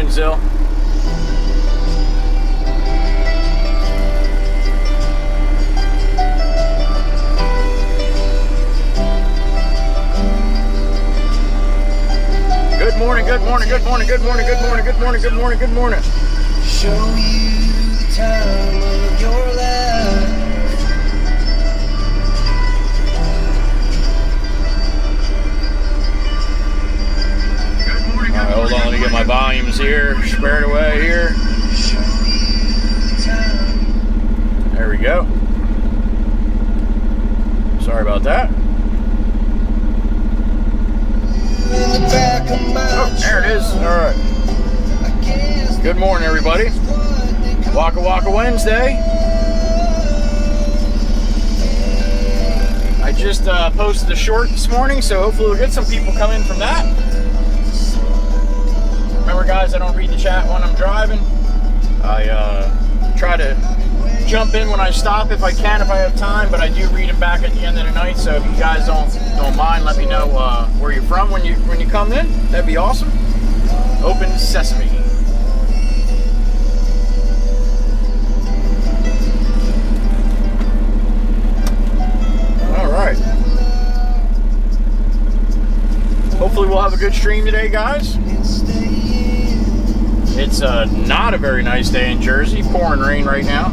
morning, Zill. Good morning, good morning, good morning, good morning, good morning, good morning, good morning, good morning. Show you the time of your life. Good morning, good morning. Hold on, let me get my volumes here, squared away here. There we go. Sorry about that. Oh, there it is. All right. Good morning, everybody. Wacha Wacha Wednesday. I just posted a short this morning, so hopefully we'll get some people come in from that. Remember, guys, I don't read the chat when I'm driving. I try to jump in when I stop if I can, if I have time, but I do read them back at the end of the night. So if you guys don't mind, let me know where you're from when you come in. That'd be awesome. Open sesame. All right. Hopefully we'll have a good stream today, guys. It's not a very nice day in Jersey. Pouring rain right now.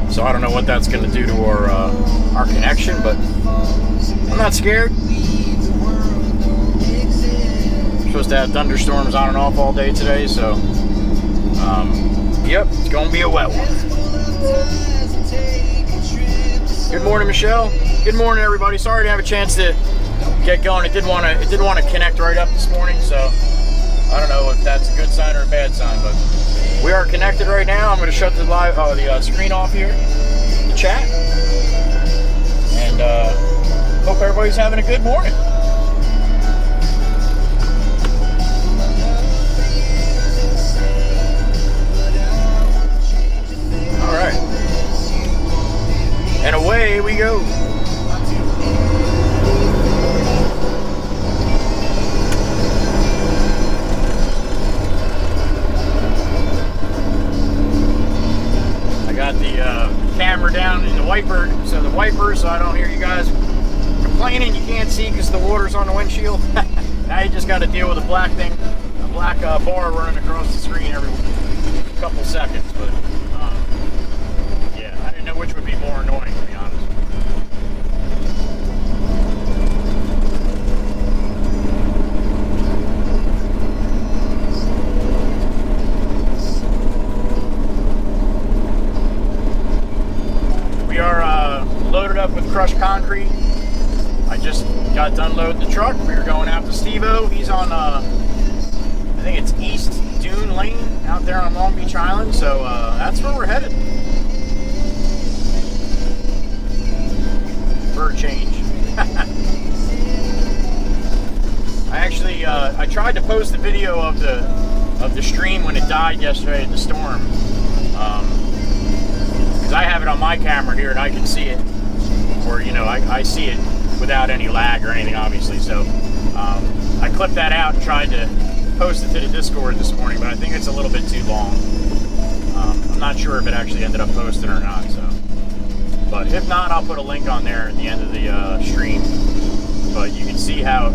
So I don't know what that's going to do to our connection, but I'm not scared. We're supposed to have thunderstorms on and off all day today, so yep, it's going to be a wet one. Good morning, Michelle. Good morning, everybody. Sorry to have a chance to get going. It did want to connect right up this morning, so I don't know if that's a good sign or a bad sign, but we are connected right now. I'm going to shut the screen off here, the chat, and hope everybody's having a good morning. All right, and away we go. Got the camera down in the wiper, so I don't hear you guys complaining. You can't see because the water's on the windshield. Now you just got to deal with a black bar running across the screen every couple seconds. But yeah, I didn't know which would be more annoying, to be honest. We are loaded up with crushed concrete. I just got done loading the truck. We were going out to Steve-O. He's on, I think it's East Dune Lane out there on Long Beach Island. So that's where we're headed. For a change. I actually, I tried to post the video of the stream when it died yesterday in the storm. Because I have it on my camera here and I can see it, or I see it without any lag or anything, obviously. So I clipped that out and tried to post it to the Discord this morning, but I think it's a little bit too long. I'm not sure if it actually ended up posting or not. So, but if not, I'll put a link on there at the end of the stream. But you can see how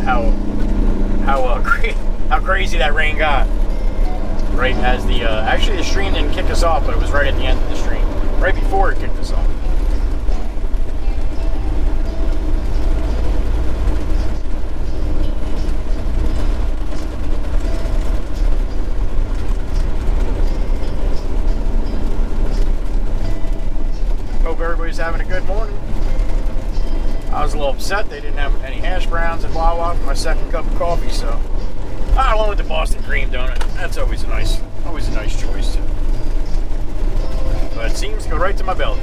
crazy that rain got. Right as actually the stream didn't kick us off, but it was right at the end of the stream. Right before it kicked us off. Hope everybody's having a good morning. I was a little upset they didn't have any hash browns at Wawa for my second cup of coffee, so I went with the Boston cream donut. That's always a nice choice too. But it seems to go right to my belly.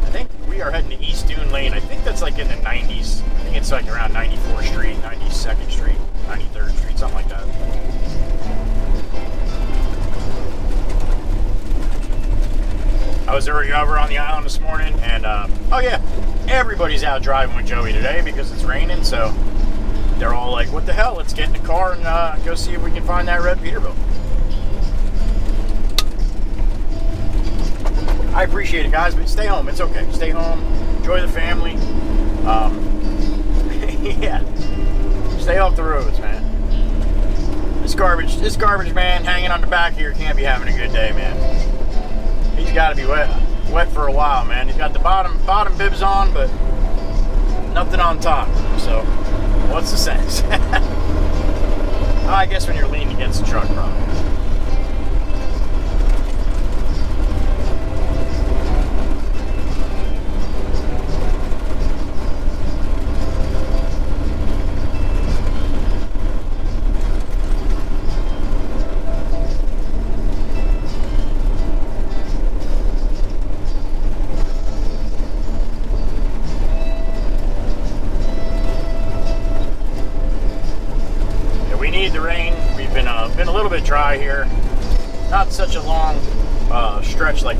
I think we are heading to East Dune Lane. I think that's like in the 90s. I think it's like around 94th Street, 92nd Street, 93rd Street, something like that. I was already over on the island this morning, and oh yeah, everybody's out driving with Joey today because it's raining, so they're all like, what the hell, let's get in the car and go see if we can find that red Peterbilt. I appreciate it, guys, but stay home. It's okay. Stay home. Enjoy the family. Yeah. Stay off the roads, man. This garbage man hanging on the back here can't be having a good day, man. He's got to be wet for a while, man. He's got the bottom bibs on, but nothing on top. So, what's the sense? I guess when you're leaning against the truck, probably. Been a little bit dry here. Not such a long stretch like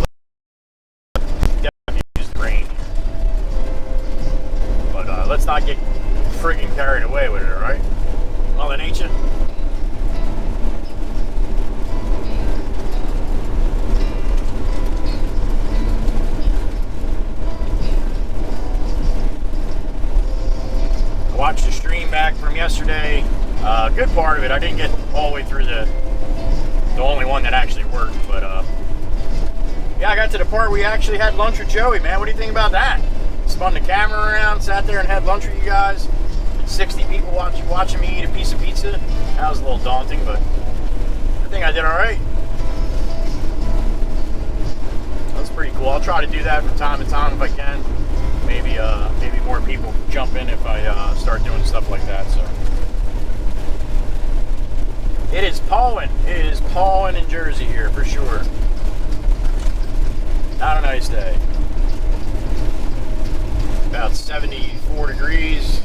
definitely use the rain. But let's not get friggin' carried away with it, alright? Mother Nature. I watched the stream back from yesterday. Good part of it. I didn't get all the way through the only one that actually worked, but yeah, I got to the part where we actually had lunch with Joey, man. What do you think about that? Spun the camera around, sat there and had lunch with you guys. 60 people watching me eat a piece of pizza. That was a little daunting, but I think I did all right. That was pretty cool. I'll try to do that from time to time if I can. Maybe more people jump in if I start doing stuff like that. So. It is pawing. It is pawing in Jersey here for sure. Not a nice day. About 74 degrees,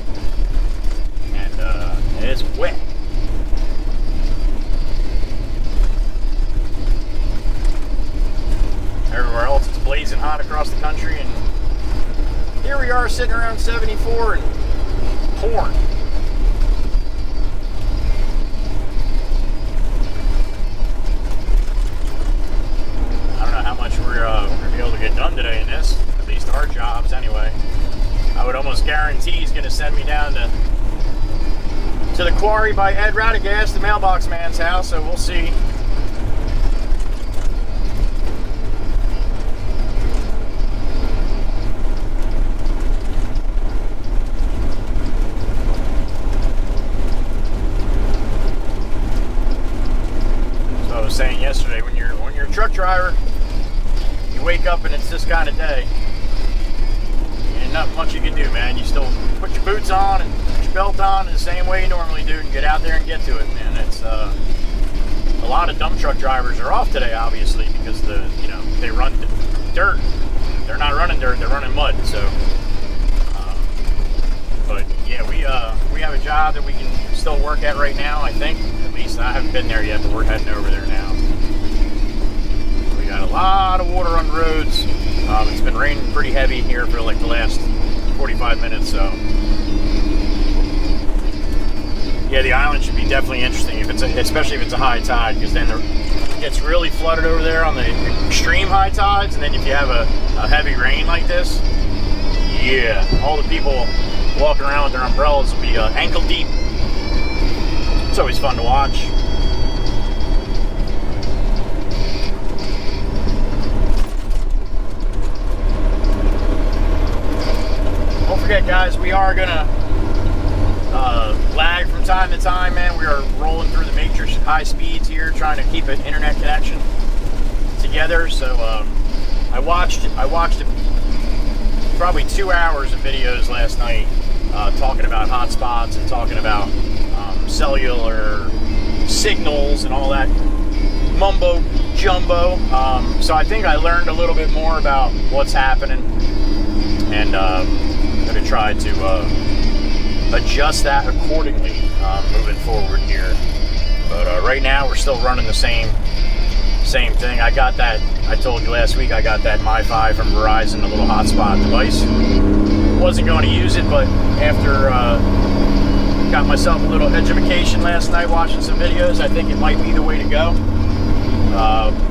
and it's wet. Everywhere else it's blazing hot across the country, and here we are sitting around 74 and pouring. We're going to be able to get done today in this, at least our jobs anyway. I would almost guarantee he's going to send me down to the quarry by Ed Radagast, the mailbox man's house, so we'll see. So I was saying yesterday, when you're a truck driver, wake up and it's this kind of day, and not much you can do, man. You still put your boots on and put your belt on in the same way you normally do and get out there and get to it, man. It's a lot of dump truck drivers are off today, obviously, because they run dirt. They're not running dirt, they're running mud. So but yeah, we have a job that we can still work at right now, I think. At least I haven't been there yet, but we're heading over there now. Got a lot of water on the roads. It's been raining pretty heavy here for like the last 45 minutes, so yeah, the island should be definitely interesting especially if it's a high tide, because then it gets really flooded over there on the extreme high tides, and then if you have a heavy rain like this, yeah, all the people walking around with their umbrellas will be ankle deep. It's always fun to watch. Don't forget, guys, we are gonna lag from time to time, man. We are rolling through the matrix at high speeds here, trying to keep an internet connection together. So I watched probably 2 hours of videos last night talking about hotspots and talking about cellular signals and all that mumbo jumbo. So I think I learned a little bit more about what's happening, and going to try to adjust that accordingly moving forward here. But right now we're still running the same thing. I got that, I told you last week, I got that MiFi from Verizon, a little hotspot device. wasn't going to use it, but after got myself a little education last night watching some videos, I think it might be the way to go.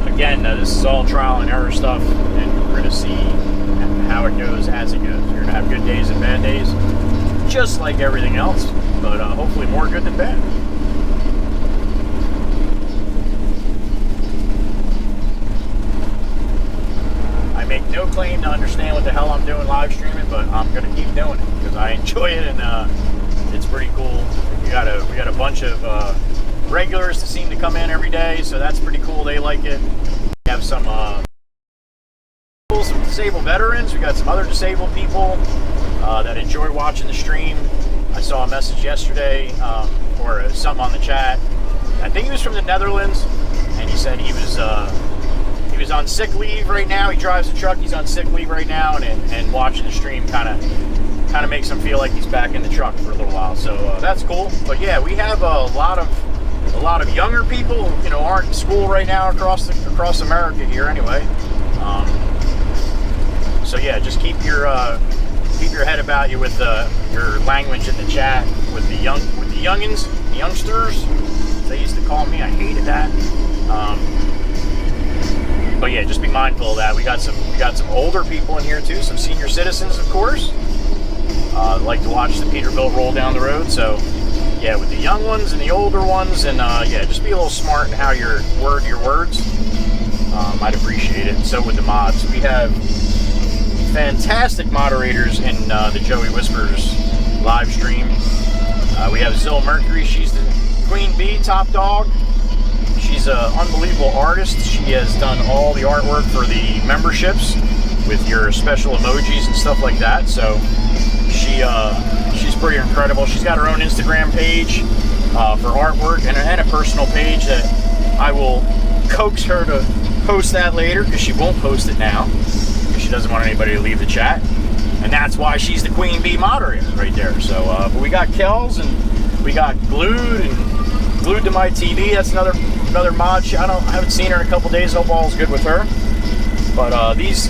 Again, this is all trial and error stuff, and we're going to see how it goes as it goes. You're going to have good days and bad days, just like everything else, but hopefully more good than bad. I make no claim to understand what the hell I'm doing live streaming, but I'm going to keep doing it because I enjoy it, and it's pretty cool. We got a bunch of regulars that seem to come in every day, so that's pretty cool. They like it. We have some disabled veterans. We got some other disabled people that enjoy watching the stream. I saw a message yesterday or something on the chat. I think he was from the Netherlands, and he said he was on sick leave right now. He drives a truck. He's on sick leave right now, and watching the stream kind of makes him feel like he's back in the truck for a little while. So that's cool. But yeah, we have a lot of younger people, you know, aren't in school right now across America here anyway. So yeah, just keep your head about you with your language in the chat with the youngins, the youngsters. They used to call me. I hated that. But yeah, just be mindful of that. We got some older people in here too, some senior citizens, of course. Like to watch the Peterbilt roll down the road. So yeah, with the young ones and the older ones, and yeah, just be a little smart in how you word your words. I'd appreciate it. So with the mods, we have fantastic moderators in the Joey Whispers live stream. We have Zill Mercury. She's the queen bee, top dog. She's an unbelievable artist. She has done all the artwork for the memberships with your special emojis and stuff like that. So she's pretty incredible. She's got her own Instagram page for artwork and a personal page that I will coax her to post that later, because she won't post it now because she doesn't want anybody to leave the chat, and that's why she's the queen bee moderator right there. So but we got Kells, and we got Glued to my TV. That's another mod. I haven't seen her in a couple days. Hope all's good with her. But these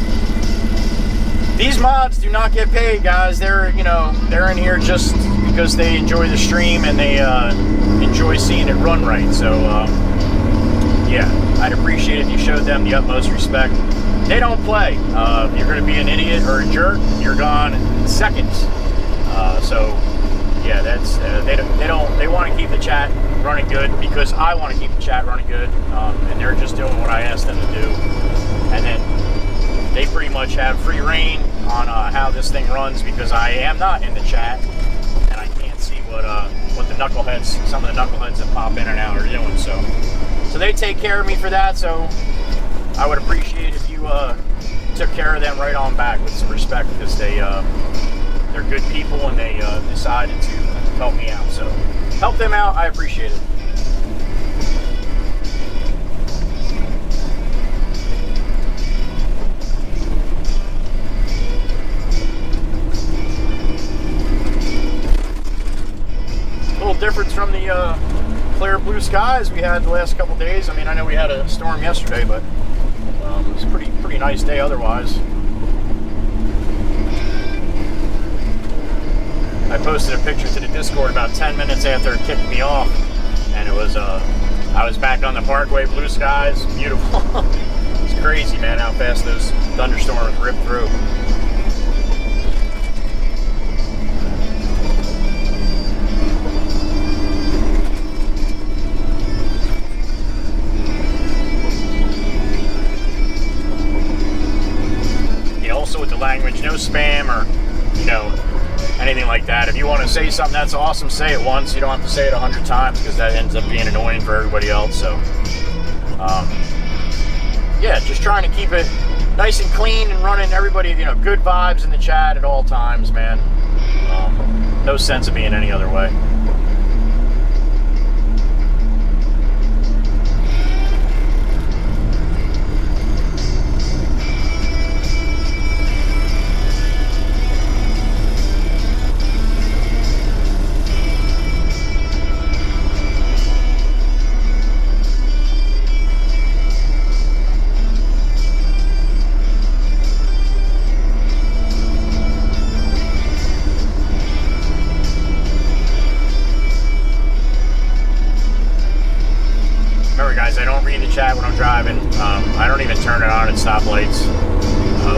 mods do not get paid, guys. They're in here just because they enjoy the stream and they enjoy seeing it run right. So yeah, I'd appreciate it if you showed them the utmost respect. They don't play. You're going to be an idiot or a jerk, you're gone in seconds. So yeah, that's they want to keep the chat running good because I want to keep the chat running good, and they're just doing what I asked them to do, and then they pretty much have free reign on how this thing runs because I am not in the chat and I can't see what the knuckleheads, some of the knuckleheads that pop in and out are doing. So they take care of me for that. So I would appreciate if you took care of them right on back with some respect, because they're good people and they decided to help me out. So help them out. I appreciate it. A little difference from the clear blue skies we had the last couple days. I mean, I know we had a storm yesterday, but it was a pretty nice day otherwise. I posted a picture to the Discord about 10 minutes after it kicked me off, and it was I was back on the Parkway, blue skies, beautiful. It's crazy, man, how fast those thunderstorms rip through. Also with the language, no spam or anything like that. If you want to say something that's awesome, say it once. You don't have to say it 100 times because that ends up being annoying for everybody else. So yeah, just trying to keep it nice and clean and running. Everybody, good vibes in the chat at all times, man. No sense of being any other way. read the chat when I'm driving. I don't even turn it on at stoplights.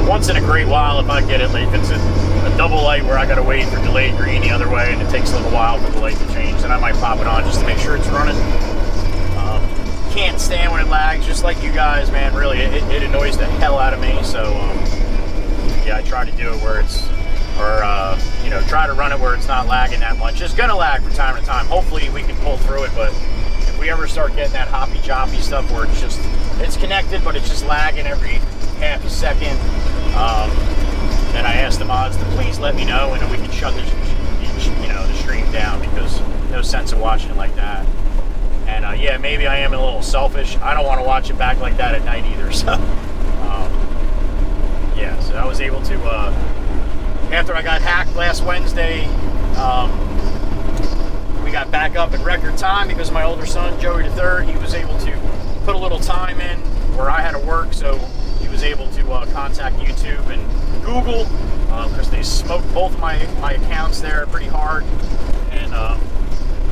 Once in a great while, if I get it, like if it's a double light where I gotta wait for delayed green the other way and it takes a little while for the light to change, then I might pop it on just to make sure it's running. Can't stand when it lags, just like you guys, man. Really, it annoys the hell out of me. So yeah, I try to do it where it's, or you know, try to run it where it's not lagging that much. It's gonna lag from time to time. Hopefully we can pull through it, but if we ever start getting that hoppy choppy stuff where it's connected but it's just lagging every half a second, then I ask the mods to please let me know, and then we can shut the stream down, because no sense of watching it like that. And yeah, maybe I am a little selfish. I don't want to watch it back like that at night either. So yeah, so I was able to, after I got hacked last Wednesday, we got back up in record time because my older son, Joey III, he was able to put a little time in where I had to work, so he was able to contact YouTube and Google, because they smoked both my accounts there pretty hard. And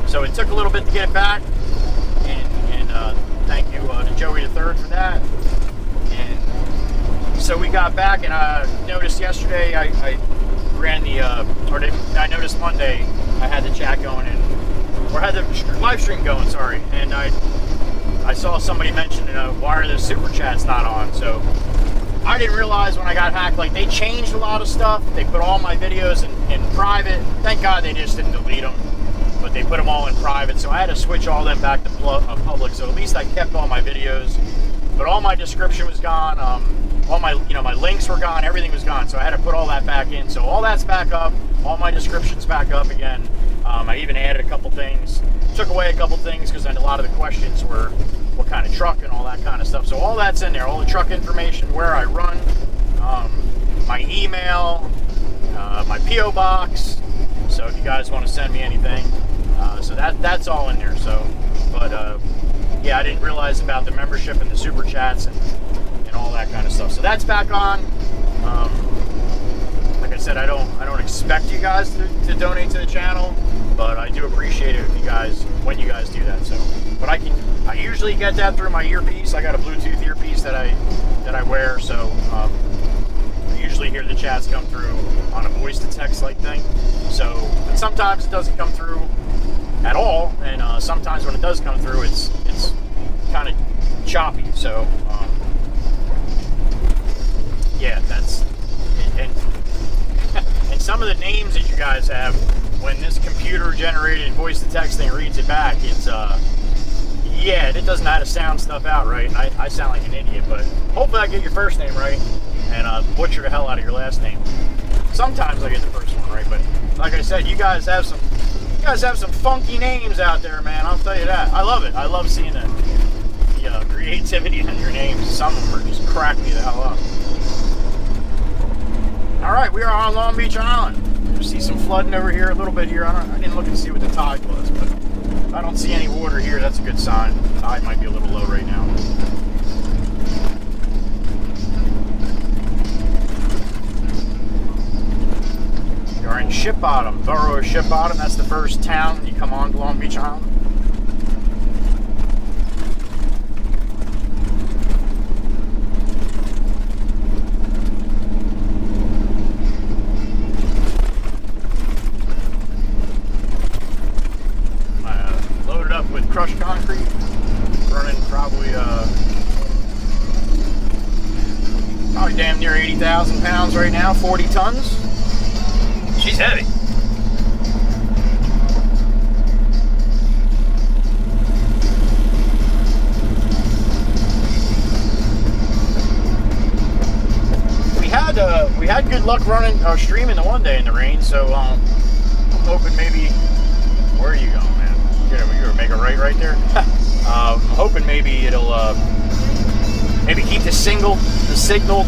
so it took a little bit to get it back. And thank you to Joey III for that. And so we got back, and I noticed yesterday I ran the, I noticed Monday I had the chat going, or had the live stream going, sorry. And I saw somebody mention, why are the super chats not on? So I didn't realize when I got hacked, like, they changed a lot of stuff. They put all my videos in private. Thank God they just didn't delete them, but they put them all in private. So I had to switch all them back to public. So at least I kept all my videos, but all my description was gone. All my, my links were gone. Everything was gone. So I had to put all that back in. So all that's back up. All my descriptions back up again. I even added a couple things, took away a couple things, because a lot of the questions were what kind of truck and all that kind of stuff. So all that's in there. All the truck information, where I run, my email, my P.O. box. So if you guys want to send me anything, so that's all in there. So, but yeah, I didn't realize about the membership and the super chats and all that kind of stuff. So that's back on. Like I said, I don't expect you guys to donate to the channel, but I do appreciate it when you guys do that. So, but I usually get that through my earpiece. I got a Bluetooth earpiece that I wear, so I usually hear the chats come through on a voice to text like thing. So, but sometimes it doesn't come through at all, and sometimes when it does come through, it's kind of choppy. So yeah, that's and some of the names that you guys have, when this computer generated voice to text thing reads it back, it's yeah, it doesn't know how to sound stuff out right, and I sound like an idiot, but hopefully I get your first name right and butcher the hell out of your last name. Sometimes I get the first one right, but like I said, you guys have some funky names out there, man. I'll tell you that. I love it. I love seeing the creativity in your names. Some of them are just crack me the hell up. All right, we are on Long Beach Island. You see some flooding over here a little bit here. I didn't look and see what the tide was, but if I don't see any water here, that's a good sign. The tide might be a little low right now. You're in Ship Bottom, borough of Ship Bottom. That's the first town when you come on to Long Beach Island. Loaded up with crushed concrete, running probably damn near 80,000 pounds right now, 40 tons. She's heavy. We had good luck running streaming the one day in the rain, so I'm hoping maybe. Where are you going, man? You're gonna make a right there. I'm hoping maybe it'll maybe keep the signal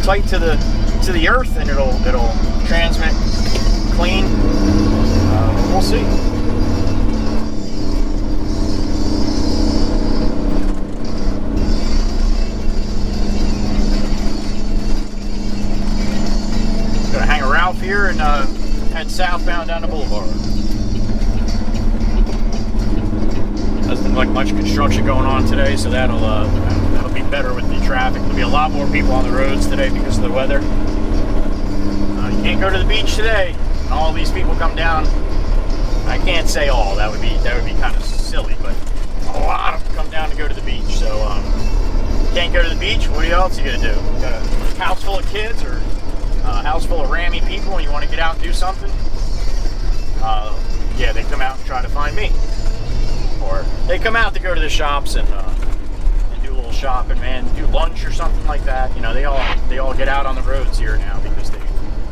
tight to the earth, and it'll transmit clean. We'll see. Gonna hang a Ralph here and head southbound down the boulevard. Doesn't look like much construction going on today, so that'll It'll be better with the traffic. There'll be a lot more people on the roads today because of the weather. You can't go to the beach today. And all these people come down. I can't say all. That would be kind of silly, but a lot of them come down to go to the beach. So can't go to the beach. What else are you gonna do? Got a house full of kids or a house full of rammy people, and you want to get out and do something? Yeah, they come out and try to find me, or they come out to go to the shops and do a little shopping, man, do lunch or something like that. You know, they all get out on the roads here now because they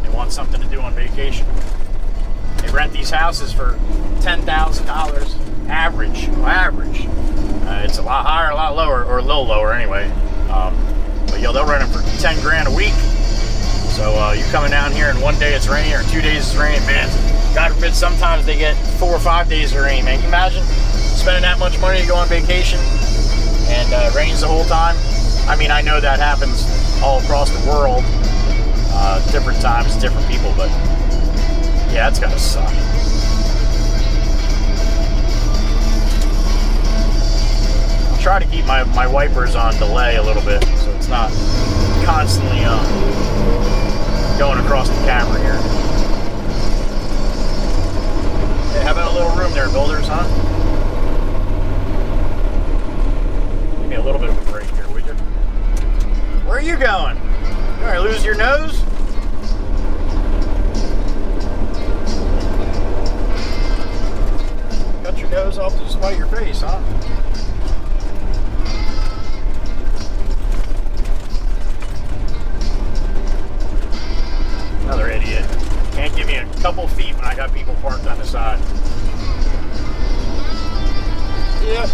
want something to do on vacation. They rent these houses for $10,000 average. It's a lot higher, a lot lower, or a little lower anyway. But they'll rent them for 10 grand a week. So you're coming down here and one day it's raining or 2 days it's raining, man. God forbid, sometimes they get 4 or 5 days of rain, man. Can you imagine spending that much money to go on vacation and it rains the whole time? I mean, I know that happens all across the world, different times, different people, but yeah, it's gotta suck. I'll try to keep my wipers on delay a little bit so it's not constantly going across the camera here. Hey, how about a little room there, builders, huh? Give me a little bit of a break here, would you? Where are you going? You gonna lose your nose? Cut your nose off to spite your face, huh? Another idiot. Can't give me a couple feet when I got people parked on the side. Yep.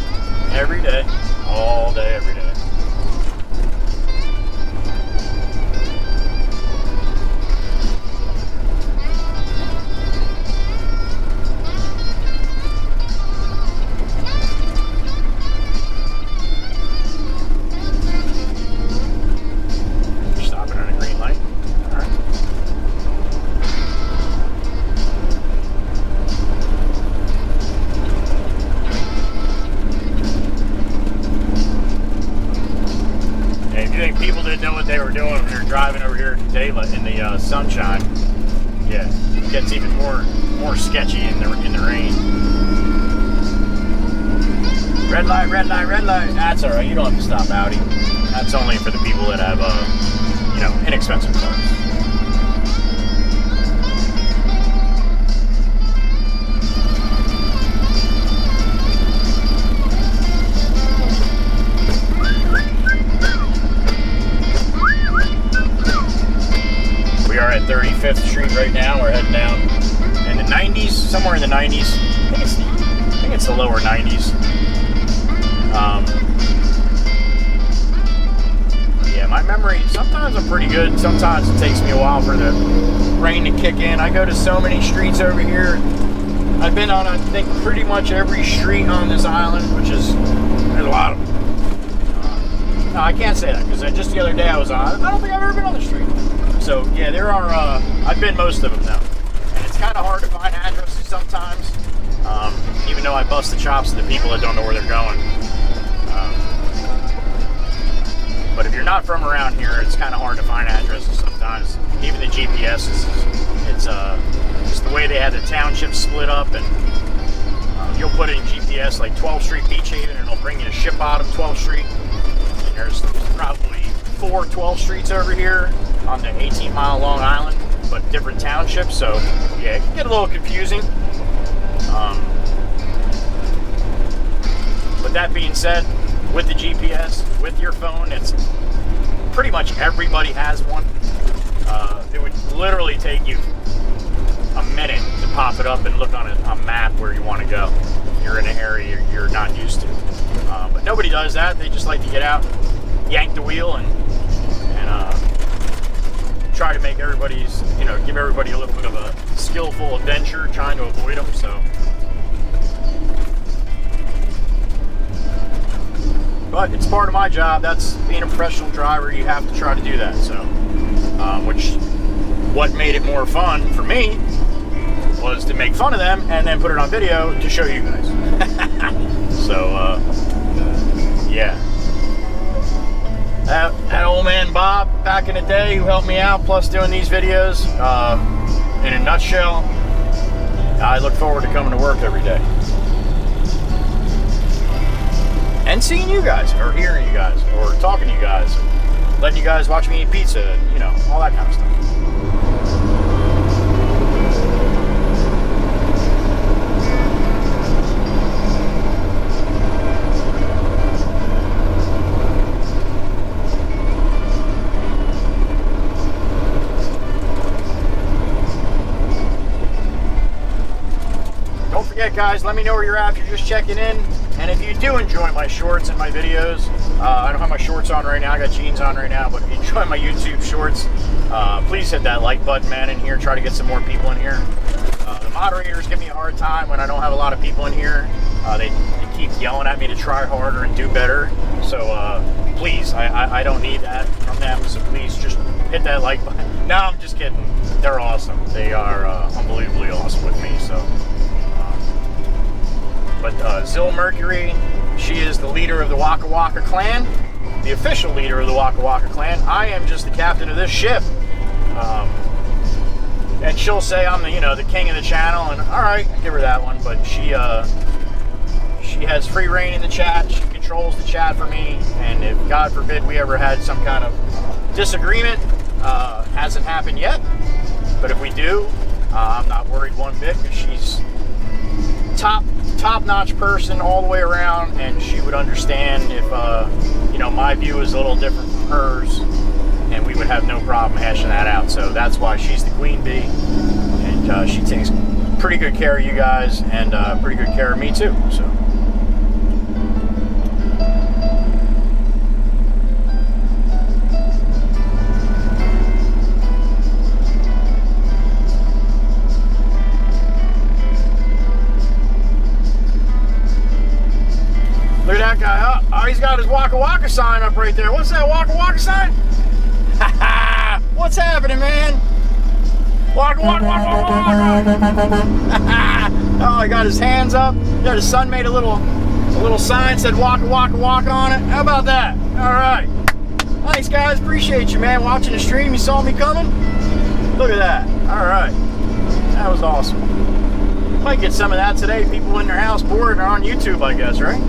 Every day. All day, every day. Stopping on a green light. All right. People didn't know what they were doing when they're driving over here in daylight, in the sunshine. Yeah, it gets even more sketchy in the rain. Red light, red light, red light. That's all right. You don't have to stop, Audi. That's only for the people that have, inexpensive cars. We are at 35th Street right now. We're heading down in the 90s, somewhere in the 90s. I think it's the lower 90s. Yeah, my memory, sometimes I'm pretty good. Sometimes it takes me a while for the rain to kick in. I go to so many streets over here. I've been on, I think, pretty much every street on this island, which is, there's a lot of them. No, I can't say that, because just the other day I was on, I don't think I've ever been on the street. So, yeah, there are, I've been most of them now. And it's kind of hard to find addresses sometimes, even though I bust the chops to the people that don't know where they're going. But if you're not from around here, it's kind of hard to find addresses sometimes. Even the GPS it's just the way they had the township split up, and you'll put in GPS like 12th Street Beach Haven, and it'll bring you to Ship Bottom 12th Street. And there's probably 4 12th Streets over here on the 18-mile long island, but different townships, so yeah, it can get a little confusing. But that being said, with the GPS, with your phone, it's pretty much everybody has one. It would literally take you a minute to pop it up and look on a map where you want to go. You're in an area you're not used to. But nobody does that. They just like to get out, yank the wheel, and try to make everybody's, give everybody a little bit of a skillful adventure trying to avoid them. So, but it's part of my job. That's being a professional driver. You have to try to do that. So, what made it more fun for me was to make fun of them and then put it on video to show you guys. So, yeah. back in the day who helped me out, plus doing these videos. In a nutshell, I look forward to coming to work every day. And seeing you guys, or hearing you guys, or talking to you guys, letting you guys watch me eat pizza, you know, all that kind of stuff. Don't forget, guys, let me know where you're at if you're just checking in. And if you do enjoy my shorts and my videos, I don't have my shorts on right now, I got jeans on right now, but if you enjoy my YouTube shorts, please hit that like button, man, in here. Try to get some more people in here. The moderators give me a hard time when I don't have a lot of people in here. They keep yelling at me to try harder and do better. So please, I don't need that from them, so please just hit that like button. No, I'm just kidding. They're awesome. They are unbelievably awesome with me, so... But Zill Mercury, she is the leader of the Wacha Wacha Clan, the official leader of the Wacha Wacha Clan. I am just the captain of this ship. And she'll say I'm the, you know, the king of the channel, and all right, I give her that one. But she has free reign in the chat. She controls the chat for me. And if God forbid we ever had some kind of disagreement, hasn't happened yet. But if we do, I'm not worried one bit, because she's top-notch person all the way around, and she would understand if you know, my view is a little different from hers, and we would have no problem hashing that out. So that's why she's the queen bee, and she takes pretty good care of you guys, and pretty good care of me too. So look at that guy. Oh, he's got his Wacha Wacha sign up right there. What's that Wacha Wacha sign? What's happening, man? Wacha Wacha Wacha Wacha. Oh, he got his hands up. Yeah, his son made a little sign, said Wacha Wacha Wacha on it. How about that? All right. Thanks, guys. Appreciate you, man. Watching the stream, you saw me coming. Look at that. All right. That was awesome. Might get some of that today. People in their house bored and are on YouTube, I guess, right?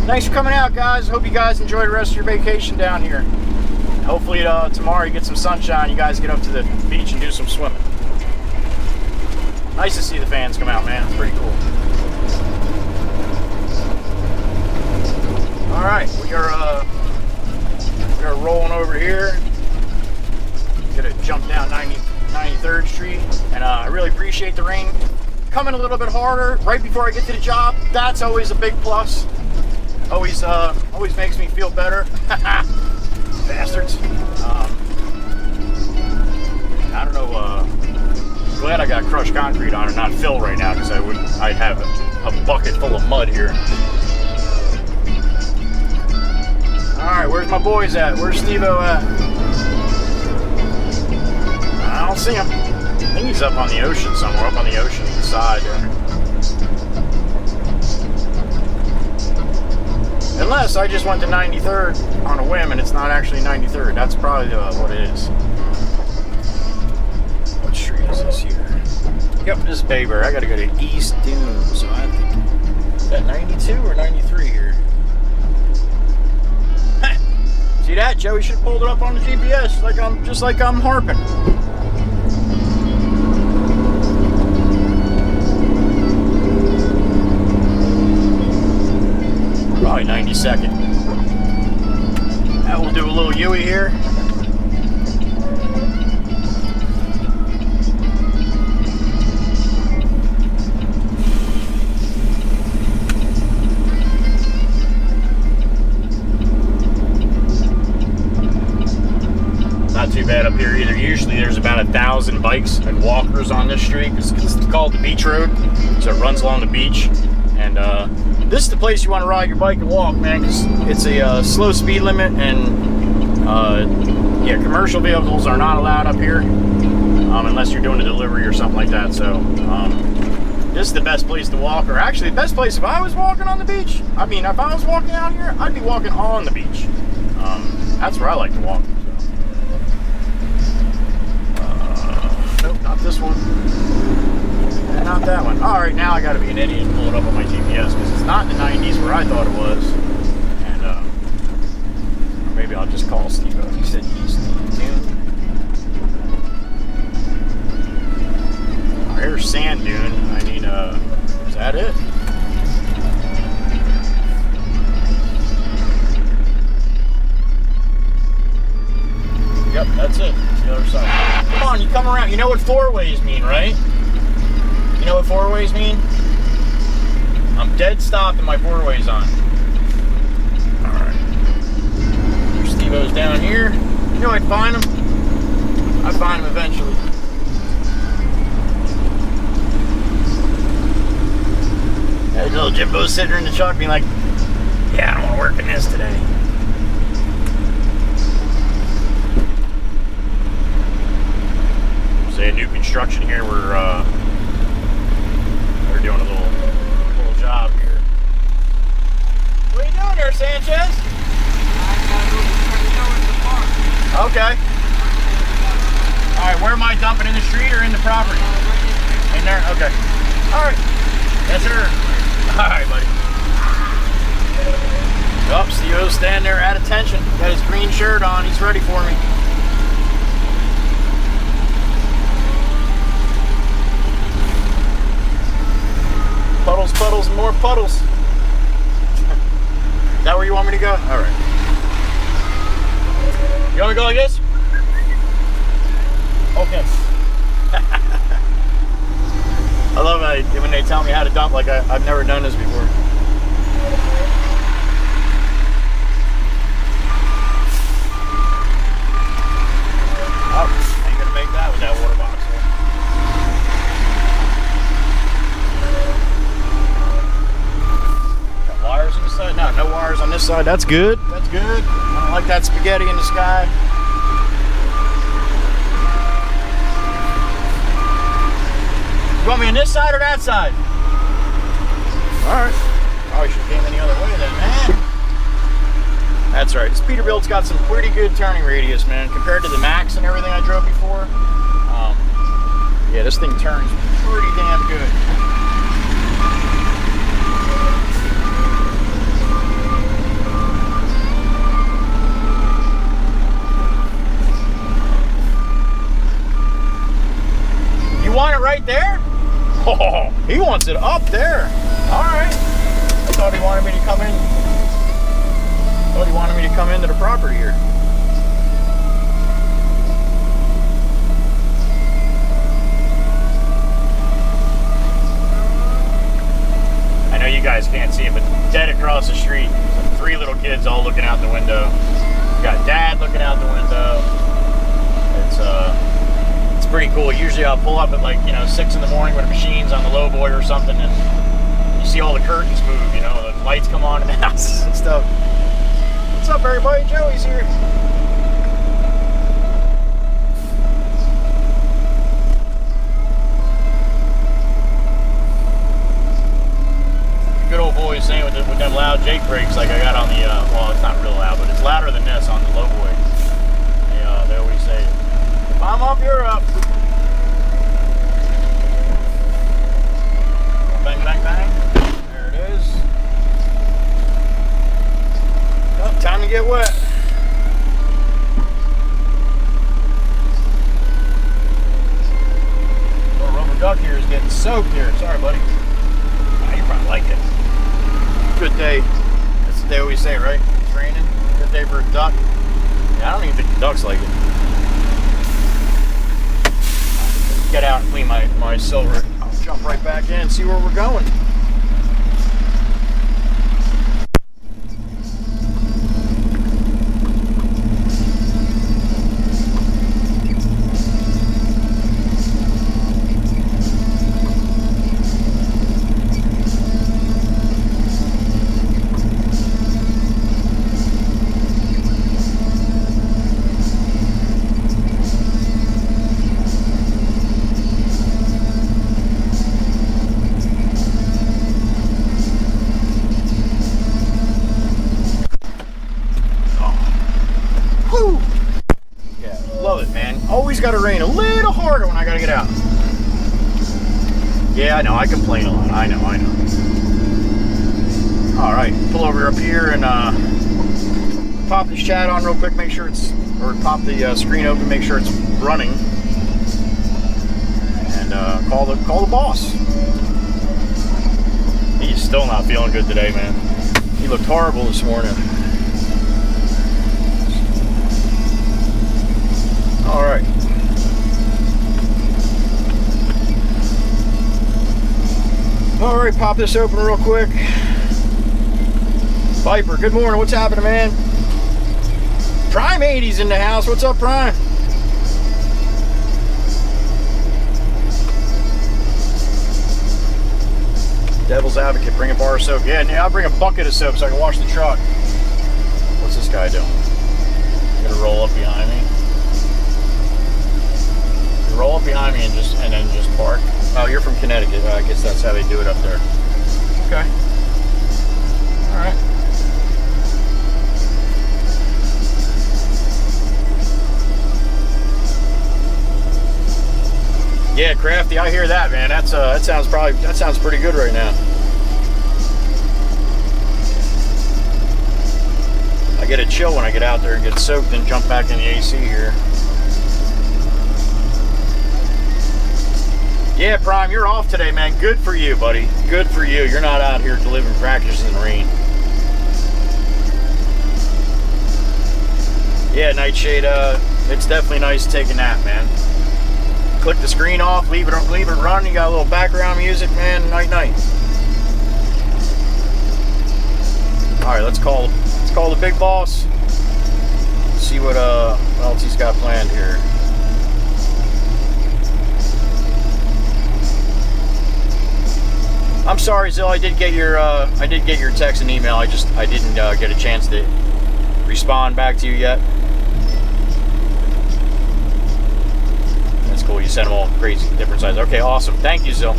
Thanks for coming out, guys. Hope you guys enjoy the rest of your vacation down here. Hopefully tomorrow you get some sunshine. You guys get up to the beach and do some swimming. Nice to see the fans come out, man. It's pretty cool. All right, we are rolling over here. Gonna jump down 93rd Street, and I really appreciate the rain coming a little bit harder right before I get to the job. That's always a big plus. Always makes me feel better. Bastards. I don't know. Glad I got crushed concrete on it, not fill right now, because I'd have a bucket full of mud here. All right, where's my boys at? Where's Steve-O at? I don't see him. I think he's up on the ocean somewhere, up on the ocean side there. Unless I just went to 93rd on a whim and it's not actually 93rd. That's probably what it is. What street is this here? Yep, this is Bayberry. I gotta go to East Dune, so I think, is that 92 or 93 here? See that? Joey should have pulled it up on the GPS, just like I'm harping. Probably 92nd. That will do a little Yui here. Not too bad up here either. Usually there's about 1,000 bikes and walkers on this street. It's called the Beach Road, so it runs along the beach. And this is the place you want to ride your bike and walk, man, because it's a slow speed limit, and yeah, commercial vehicles are not allowed up here unless you're doing a delivery or something like that. So this is the best place to walk, or actually the best place if I was walking on the beach. I mean, if I was walking out here, I'd be walking on the beach. That's where I like to walk. So. this one. And not that one. Alright, now I gotta be an idiot and pull it up on my GPS because it's not in the 90s where I thought it was. And, or maybe I'll just call Steve. He said East Dune. Oh, here's Sand Dune. I need, is that it? Yep, that's it. It's the other side. Come on, you come around. You know what four-ways mean, right? You know what four-ways mean? I'm dead stopped and my four-way's on. Alright. There's Steve-O's down here. You know I'd find him. I'd find him eventually. That little Jimbo's sitting in the truck being like, yeah, I don't want to work in this today. A new construction here. We're doing a little job here. What are you doing there, Sanchez? Okay. All right, where am I dumping, in the street or in the property? In there. Okay. All right. Yes, sir. All right, buddy. Oh, Steve's standing there at attention. Got his green shirt on. He's ready for me. Puddles, puddles, and more puddles. Is that where you want me to go? All right. You want me to go like this? Okay. I love when they tell me how to dump, like I've never done this before. Oh, ain't gonna make that with that water box. Wires on this side? No, no wires on this side. That's good. That's good. I don't like that spaghetti in the sky. You want me on this side or that side? Alright. Probably should have came any other way then, man. That's right. This Peterbilt's got some pretty good turning radius, man, compared to the Max and everything I drove before. Yeah, this thing turns pretty damn good. You want it right there? Oh, he wants it up there. All right. I thought he wanted me to come in. Into the property here. I know you guys can't see it, but dead across the street, three little kids all looking out the window. You got Dad looking out the window. It's pretty cool. Usually I'll pull up at 6 in the morning when the machine's on the low boy or something, and you see all the curtains move, the lights come on in the houses and stuff. What's up, everybody? Joey's here. Good old boy saying with them loud Jake brakes like I got on the, well, it's not real loud, but it's louder than this on the low boy. They always say, if I'm up, you're up. Bang, bang, bang. There it is. Oh, time to get wet. Little rubber duck here is getting soaked here. Sorry, buddy. Oh, you probably like it. Good day. That's what they always say, right? It's raining. Good day for a duck. Yeah, I don't even think the ducks like it. Get out and clean my silver. I'll jump right back in and see where we're going. Always got to rain a little harder when I got to get out. Yeah, I know, I complain a lot. I know. Alright, pull over up here and pop this chat on real quick, make sure it's, or pop the screen open, make sure it's running. And call the boss. He's still not feeling good today, man. He looked horrible this morning. Alright. Alright, pop this open real quick. Viper, good morning. What's happening, man? Prime 80's in the house. What's up, Prime? Devil's Advocate, bring a bar of soap. Yeah, I'll bring a bucket of soap so I can wash the truck. What's this guy doing? I'm gonna roll up behind me. Roll up behind me and then just park. Oh, you're from Connecticut. I guess that's how they do it up there. Okay. All right. Yeah, Crafty, I hear that, man. That sounds pretty good right now. I get a chill when I get out there and get soaked and jump back in the AC here. Yeah, Prime, you're off today, man. Good for you, buddy. Good for you. You're not out here delivering packages in the rain. Yeah, Nightshade, it's definitely nice taking that, man. Click the screen off, leave it run. You got a little background music, man. Night. All right, let's call the big boss. See what else he's got planned here. I'm sorry, Zill. I did get your text and email. I didn't get a chance to respond back to you yet. That's cool. You sent them all crazy different sizes. Okay, awesome. Thank you, Zill.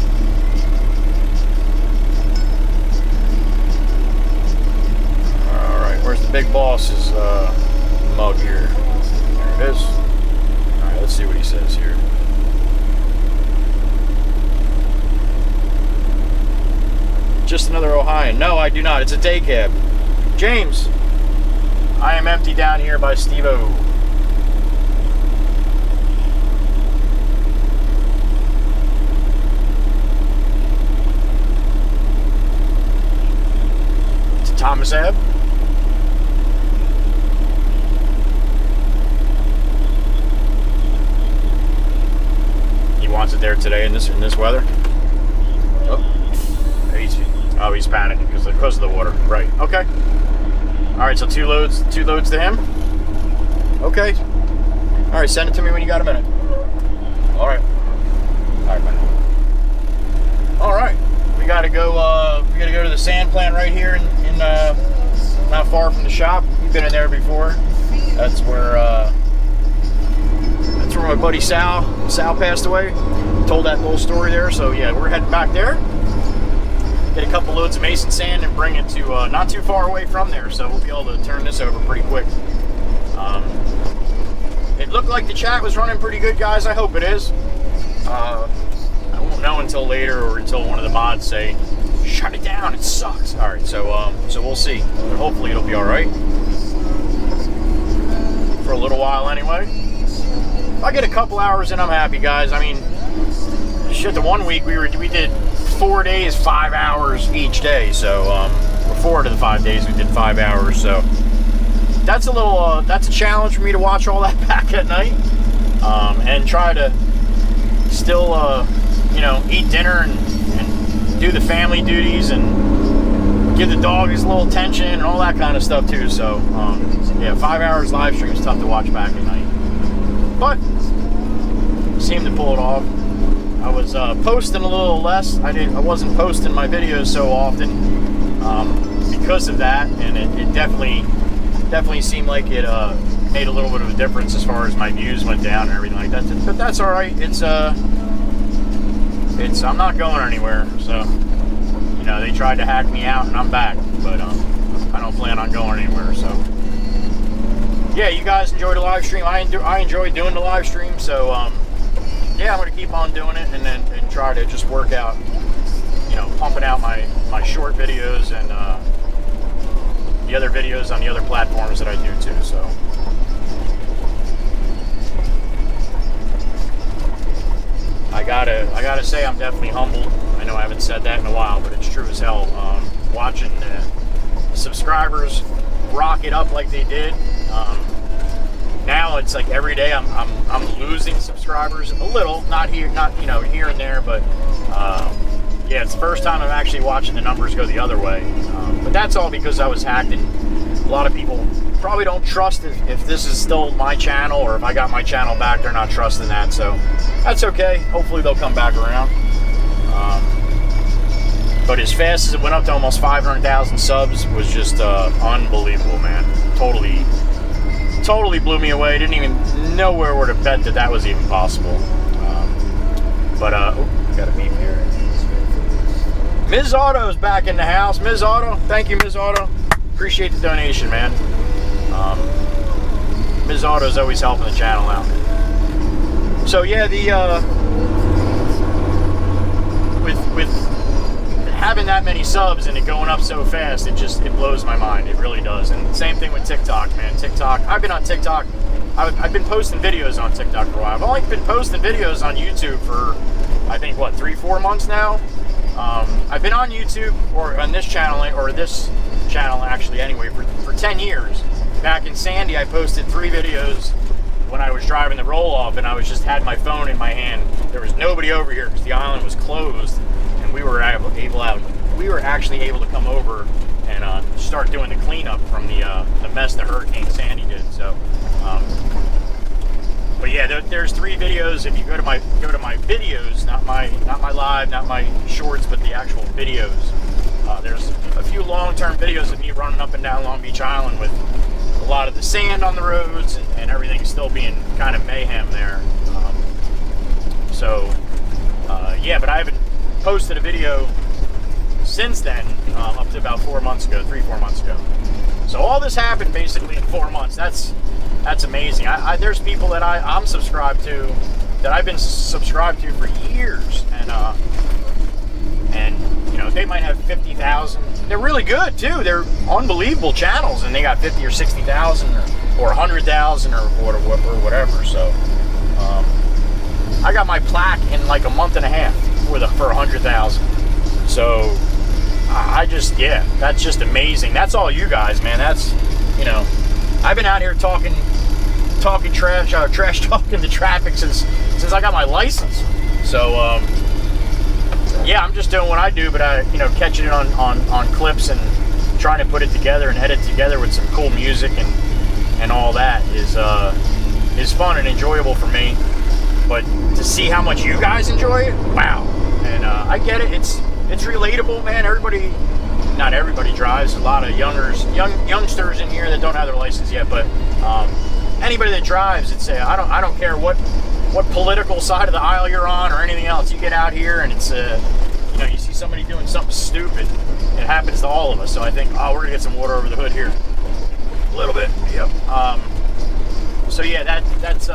All right, where's the big boss's mug here? There it is. All right, let's see what he says here. Just another Ohioan. No, I do not. It's a day cab. James, I am empty down here by Steve-O. To Thomas Ave. He wants it there today in this weather. Oh, he's panicking because of the water. Right. Okay. All right. So two loads to him. Okay. All right. Send it to me when you got a minute. All right. All right, man. All right. We gotta go. We gotta go to the sand plant right here in not far from the shop. We've been in there before. That's where my buddy Sal passed away. Told that little story there. So yeah, we're heading back there. Get a couple loads of mason sand and bring it to not too far away from there, so we'll be able to turn this over pretty quick. It looked like the chat was running pretty good, guys. I hope it is. I won't know until later or until one of the mods say, shut it down, it sucks. All right, so we'll see. But hopefully it'll be all right for a little while anyway. If I get a couple hours in, I'm happy, guys. I mean, shit, the one week we did 4 days, 5 hours each day. So, 4 of the 5 days we did 5 hours. So that's a little, that's a challenge for me to watch all that back at night, and try to still, eat dinner and do the family duties and give the dog his little attention and all that kind of stuff too. So, yeah, 5 hours live stream is tough to watch back at night, but seemed to pull it off. I was posting a little less. I wasn't posting my videos so often because of that, and it definitely seemed like it made a little bit of a difference as far as my views went down and everything like that. But that's all right. It's I'm not going anywhere. So they tried to hack me out, and I'm back, but I don't plan on going anywhere. So yeah, you guys enjoyed the live stream. I enjoyed doing the live stream. So yeah, I'm going to keep on doing it and try to just work out, you know, pumping out my short videos and the other videos on the other platforms that I do too. So I gotta say I'm definitely humbled. I know I haven't said that in a while, but it's true as hell. Watching the subscribers rocket up like they did. Now it's like every day I'm losing subscribers a little, not here and there, but yeah, it's the first time I'm actually watching the numbers go the other way. But that's all because I was hacked, and a lot of people probably don't trust if this is still my channel, or if I got my channel back, they're not trusting that. So that's okay. Hopefully they'll come back around. But as fast as it went up to almost 500,000 subs was just unbelievable, man. Totally blew me away. Didn't even know where to bet that was even possible. Oh, got a beep here. Ms. Auto's back in the house. Ms. Auto, thank you, Ms. Auto. Appreciate the donation, man. Ms. Auto's always helping the channel out. So yeah, with having that many subs and it going up so fast, it blows my mind. It really does. And same thing with TikTok, man. TikTok, I've been on TikTok. I've been posting videos on TikTok for a while. I've only been posting videos on YouTube for, I think, what, 3-4 months now? I've been on YouTube, or on this channel, or this channel actually anyway, for 10 years. Back in Sandy, I posted 3 videos when I was driving the roll-off, and I had my phone in my hand. There was nobody over here because the island was closed. We were actually able to come over and start doing the cleanup from the mess that Hurricane Sandy did. So, but yeah, there's 3 videos. If you go to my videos, not my live, not my shorts, but the actual videos. There's a few long-term videos of me running up and down Long Beach Island with a lot of the sand on the roads and everything still being kind of mayhem there. Yeah, but I haven't posted a video since then, up to about 4 months ago, 3-4 months ago. So all this happened basically in 4 months. That's amazing. There's people that I'm subscribed to, that I've been subscribed to for years, and you know, they might have 50,000. They're really good too. They're unbelievable channels, and they got 50 or 60,000 or 100,000 or whatever. So I got my plaque in like a month and a half for 100,000. So yeah, that's just amazing. That's all you guys, man. That's, you know, I've been out here talking trash talking the traffic since I got my license. So yeah, I'm just doing what I do, but catching it on clips and trying to put it together and edit together with some cool music and all that is fun and enjoyable for me. But to see how much you guys enjoy it, wow. And I get it. It's relatable, man. Not everybody drives. A lot of youngsters in here that don't have their license yet. But anybody that drives, I don't care what political side of the aisle you're on or anything else. You get out here and it's you see somebody doing something stupid. It happens to all of us. So I think, we're gonna get some water over the hood here, a little bit. Yep. So yeah, that's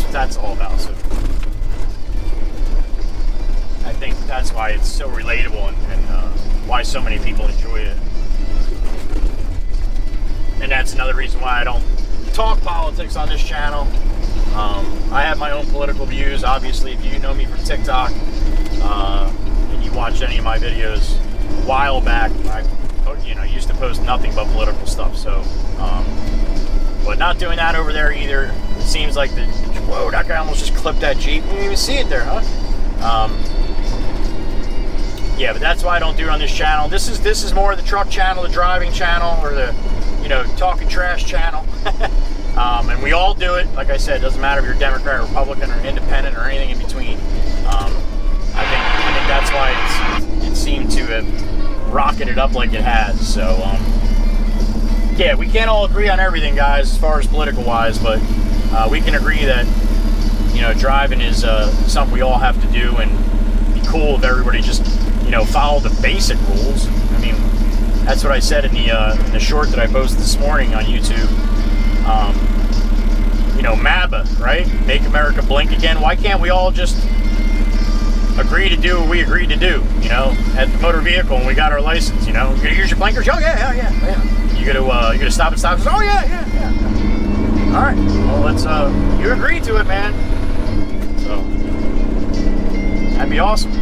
what that's all about. So I think that's why it's so relatable and why so many people enjoy it. And that's another reason why I don't talk politics on this channel. I have my own political views. Obviously, if you know me from TikTok and you watched any of my videos a while back, I used to post nothing but political stuff. So, but not doing that over there either. It seems like whoa, that guy almost just clipped that Jeep. You didn't even see it there, huh? Yeah, but that's why I don't do it on this channel. This is more the truck channel, the driving channel, or the talking trash channel. And we all do it. Like I said, it doesn't matter if you're Democrat, Republican, or Independent, or anything in between. I think that's why it seemed to have rocketed up like it has. So yeah, we can't all agree on everything, guys, as far as political wise, but we can agree that driving is something we all have to do, and it'd be cool if everybody just follow the basic rules. I mean, that's what I said in the short that I posted this morning on YouTube. you know, MABA, right? Make America Blink Again. Why can't we all just agree to do what we agreed to do, you know, at the motor vehicle when we got our license, you know? You gonna use your blinkers? Oh, yeah. You gonna stop at stop? Oh, yeah. All right, well, let's, you agreed to it, man. So, that'd be awesome.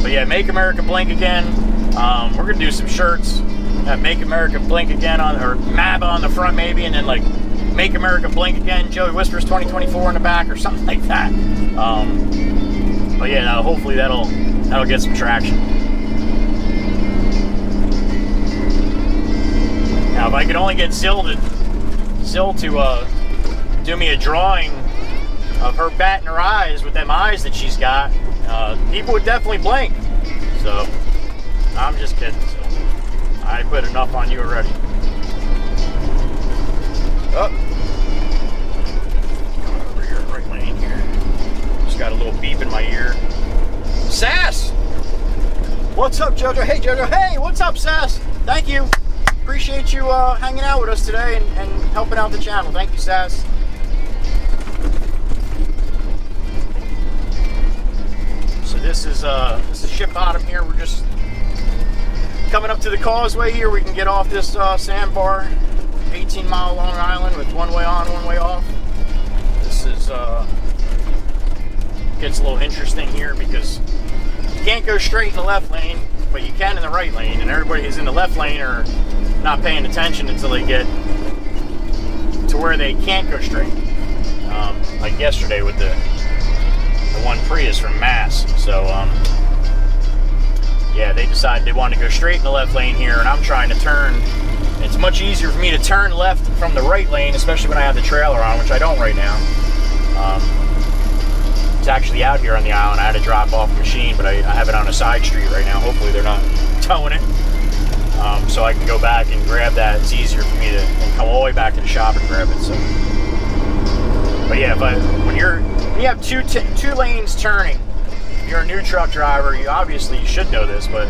But yeah, Make America Blink Again. We're gonna do some shirts that Make America Blink Again on, or MABA on the front maybe, and then like Make America Blink Again, Joey Whispers 2024 in the back or something like that. But yeah, no, hopefully that'll get some traction. Now, if I could only get Zill to do me a drawing of her batting her eyes with them eyes that she's got, people would definitely blink. So, I'm just kidding. So, I put enough on you already. Oh. Going over here, right lane here. Just got a little beep in my ear. Sass! What's up, Jojo? Hey, Jojo. Hey, what's up, Sass? Thank you. Appreciate you hanging out with us today and helping out the channel. Thank you, Sass. So this is Ship Bottom here. We're just coming up to the causeway here. We can get off this sandbar, 18-mile Long Island with one way on, one way off. This is gets a little interesting here because you can't go straight in the left lane, but you can in the right lane, and everybody who's in the left lane are not paying attention until they get to where they can't go straight. Like yesterday with the one Prius from Mass. So yeah, they decided they wanted to go straight in the left lane here, and I'm trying to turn. It's much easier for me to turn left from the right lane, especially when I have the trailer on, which I don't right now. It's actually out here on the island. I had to drop off the machine, but I have it on a side street right now. Hopefully they're not towing it. So I can go back and grab that. It's easier for me to come all the way back to the shop and grab it. So, but yeah, when you have two lanes turning, if you're a new truck driver, you should know this, but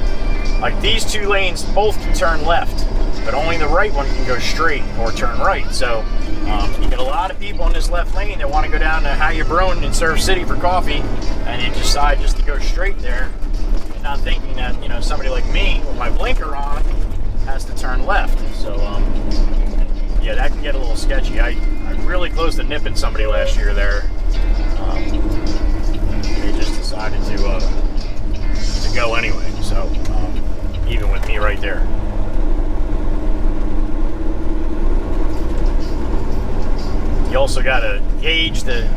like these two lanes both can turn left, but only the right one can go straight or turn right. So you get a lot of people in this left lane that want to go down to How You Brewin' in Surf City for coffee, and they decide just to go straight there, and not thinking that, you know, somebody like me with my blinker on has to turn left. So yeah, that can get a little sketchy. I'm really close to nipping somebody last year there. They just decided to go anyway. So even with me right there. You also got to gauge the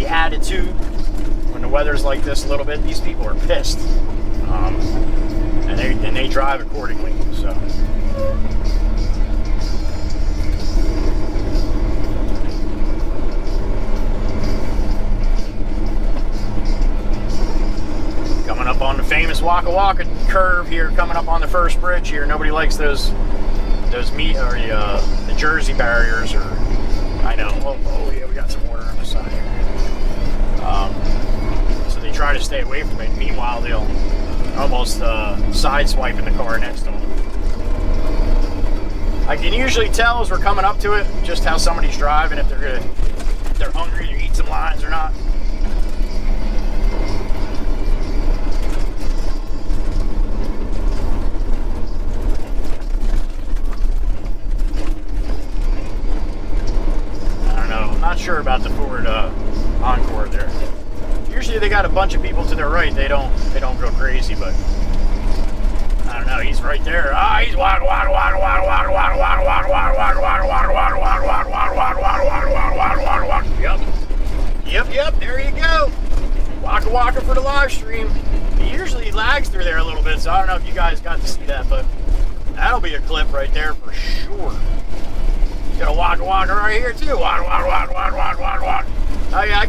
attitude when the weather's like this a little bit. These people are pissed, and they drive accordingly. So coming up on the famous Wacha Wacha curve here, coming up on the first bridge here. Nobody likes those meat or the Jersey barriers, or I know. Oh yeah, we got some water on the side here. So they try to stay away from it. Meanwhile, they'll almost sideswipe in the car next to them. I can usually tell as we're coming up to it just how somebody's driving, if they're hungry to eat some lines or not. Not sure about the Ford Encore there. Usually they got a bunch of people to their right. They don't go crazy, but I don't know. He's right there. Ah, he's water. Yep. There you go. Wacha Wacha for the live stream. He usually lags through there a little bit, so I don't know if you guys got to see that, but that'll be a clip right there for sure. Got a Wacha Wacha right here too. Wacha. Oh yeah, I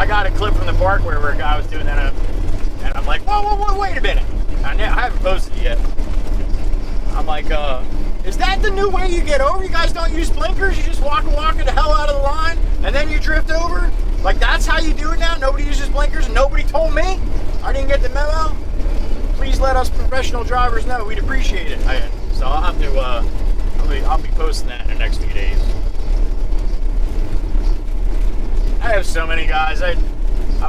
got a clip from the park where a guy was doing that, and I'm like, whoa, wait a minute. I haven't posted it yet. I'm like, is that the new way you get over? You guys don't use blinkers? You just Wacha Wacha the hell out of the line, and then you drift over? Like, that's how you do it now? Nobody uses blinkers, and nobody told me? I didn't get the memo? Please let us professional drivers know. We'd appreciate it. So I'll I'll be posting that in the next few days. I have so many, guys. I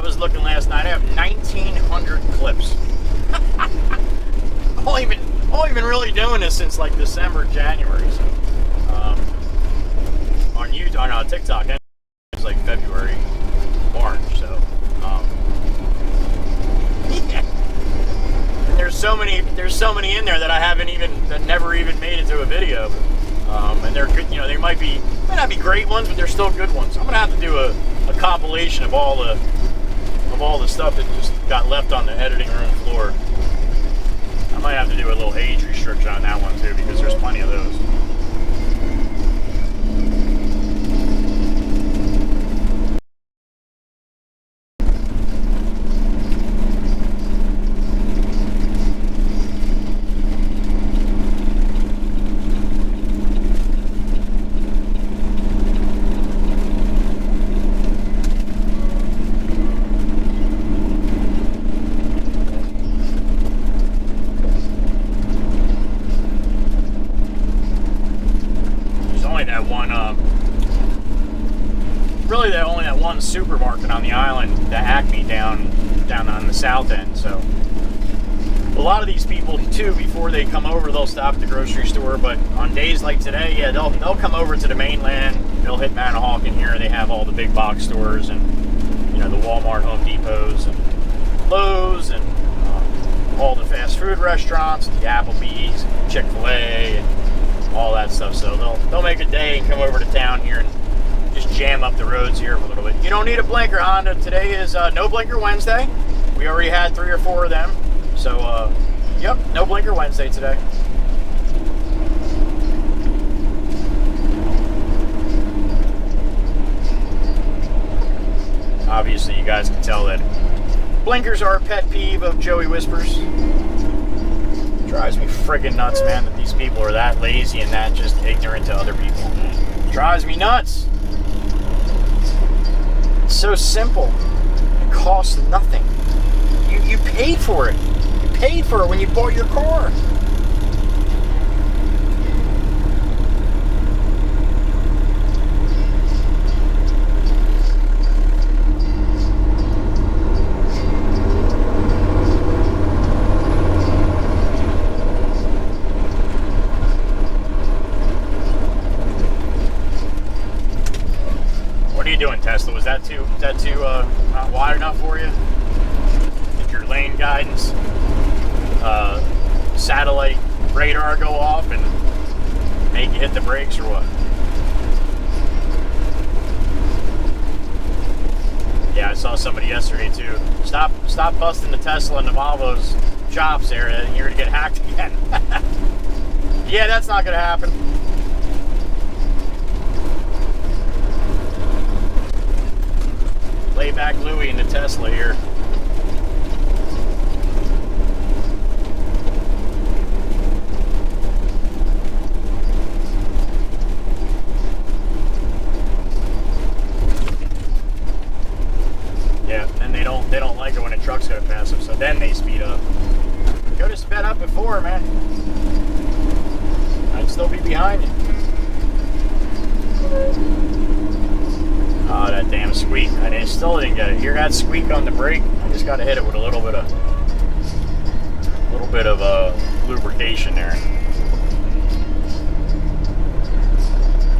was looking last night. I have 1,900 clips. I've only been really doing this since like December, January. So on YouTube, on TikTok, it's like February, March. So yeah. And there's so many in there that that never even made it to a video. And they're good. You know, they might not be great ones, but they're still good ones. I'm gonna have to do a compilation of all the stuff that just got left on the editing room floor. I might have to do a little age restriction on that one too, because there's plenty of those. Only that one supermarket on the island, the Acme down on the south end. So a lot of these people too, before they come over, they'll stop at the grocery store. But on days like today, yeah, they'll come over to the mainland. They'll hit Manahawk in here. They have all the big box stores and, you know, the Walmart, Home Depots, and Lowe's, and all the fast food restaurants, the Applebee's, Chick-fil-A, and all that stuff. So they'll make a day and come over to town here and just jam up the roads here for a little bit. You don't need a blinker, Honda. Today is no blinker Wednesday. We already had 3 or 4 of them. So, yep, no blinker Wednesday today. Obviously, you guys can tell that blinkers are a pet peeve of Joey Whispers. Drives me friggin' nuts, man, that these people are that lazy and that just ignorant to other people. Drives me nuts. It's so simple. It costs nothing. You paid for it. You paid for it when you bought your car. What are you doing, Tesla? Was that too not wide enough for you? Did your lane guidance satellite radar go off and make you hit the brakes, or what? Yeah, I saw somebody yesterday too. Stop busting the Tesla and the Volvo's chops there, and you're gonna get hacked again. Yeah, that's not gonna happen. Lay back Louie in the Tesla here. Yeah, and they don't like it when a truck's gonna pass them, so then they speed up. Could have sped up before, man. I'd still be behind you. Oh, that damn squeak. Still didn't get it. Hear that squeak on the brake? I just got to hit it with a little bit of lubrication there.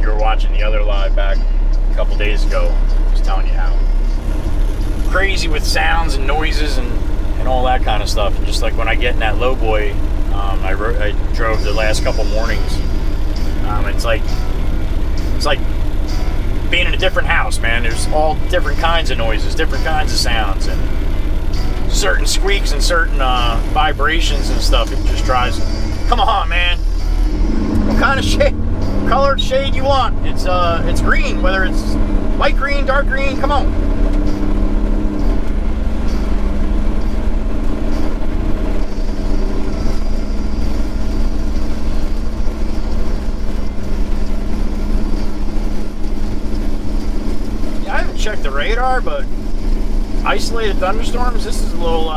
You were watching the other live back a couple days ago. I was telling you how crazy with sounds and noises and all that kind of stuff. And just like when I get in that low boy, I drove the last couple mornings. It's like being in a different house, man. There's all different kinds of noises, different kinds of sounds, and certain squeaks and certain vibrations and stuff. It just drives. Come on, man. What kind of shade, colored shade you want? It's green, whether it's light green, dark green. Come on. Check the radar, but isolated thunderstorms, this is a little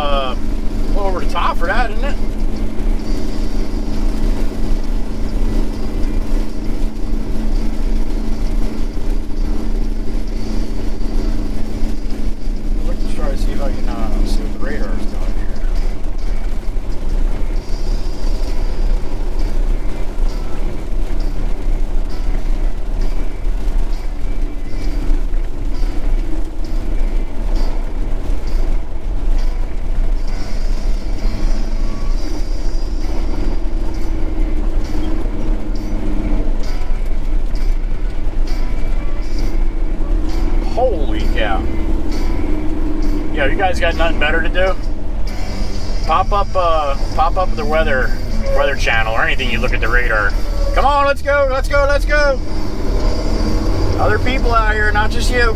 over the top for that, isn't it? Yo, you guys got nothing better to do? Pop up the weather channel or anything. You look at the radar. Come on, let's go, let's go, let's go. Other people out here, not just you.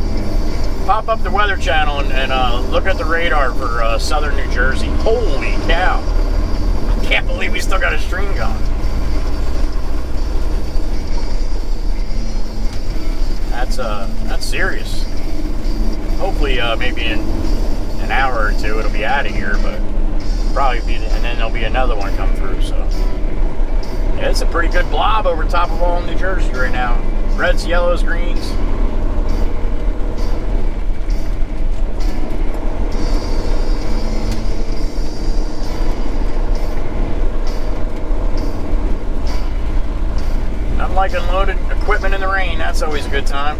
Pop up the weather channel and look at the radar for southern New Jersey. Holy cow! I can't believe we still got a stream going. That's serious. Hopefully, maybe in an hour or two, it'll be out of here, but probably be, and then there'll be another one come through. So, yeah, it's a pretty good blob over top of all New Jersey right now. Reds, yellows, greens. Nothing like unloaded equipment in the rain. That's always a good time.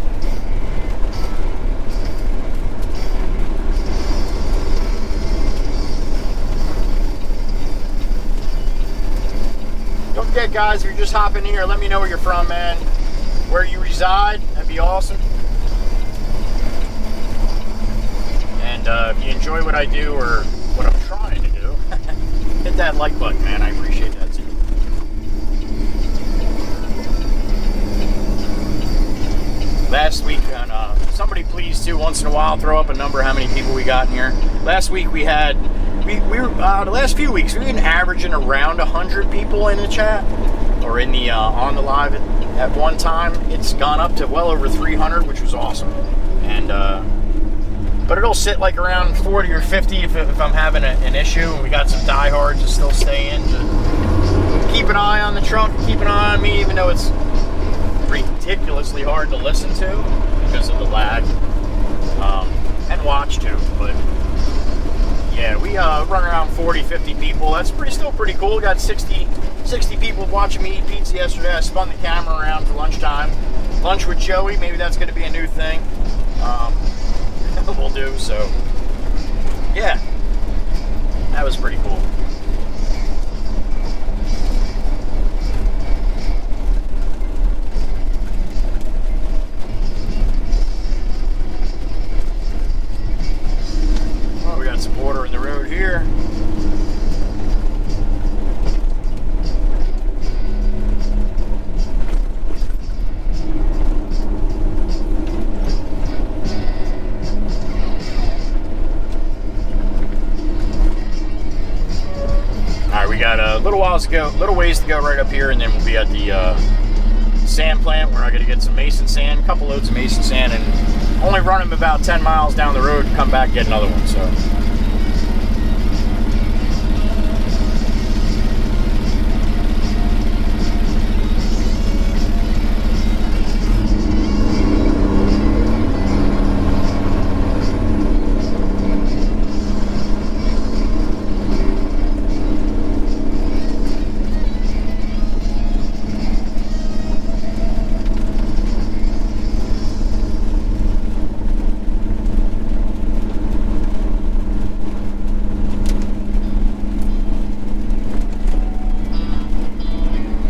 Don't forget, guys, if you're just hopping in here, let me know where you're from, man. Where you reside, that'd be awesome. And if you enjoy what I do or what I'm trying to do, hit that like button, man. I appreciate that too. Last week, and somebody please too, once in a while, throw up a number how many people we got in here. Last week we had, we were the last few weeks we've been averaging around 100 people in the chat or in the on the live at one time. It's gone up to well over 300, which was awesome. And but it'll sit like around 40 or 50 if I'm having an issue, and we got some diehards that still stay in to keep an eye on the truck, keep an eye on me, even though it's ridiculously hard to listen to because of the lag, and watch too. But yeah, we run around 40-50 people. That's still pretty cool. We got 60 people watching me eat pizza yesterday. I spun the camera around for lunchtime. Lunch with Joey, maybe that's going to be a new thing. We'll do. So yeah, that was pretty cool. Some water in the road here. Alright, we got a little ways to go right up here, and then we'll be at the sand plant where I got to get some mason sand, a couple loads of mason sand, and only run them about 10 miles down the road and come back and get another one. So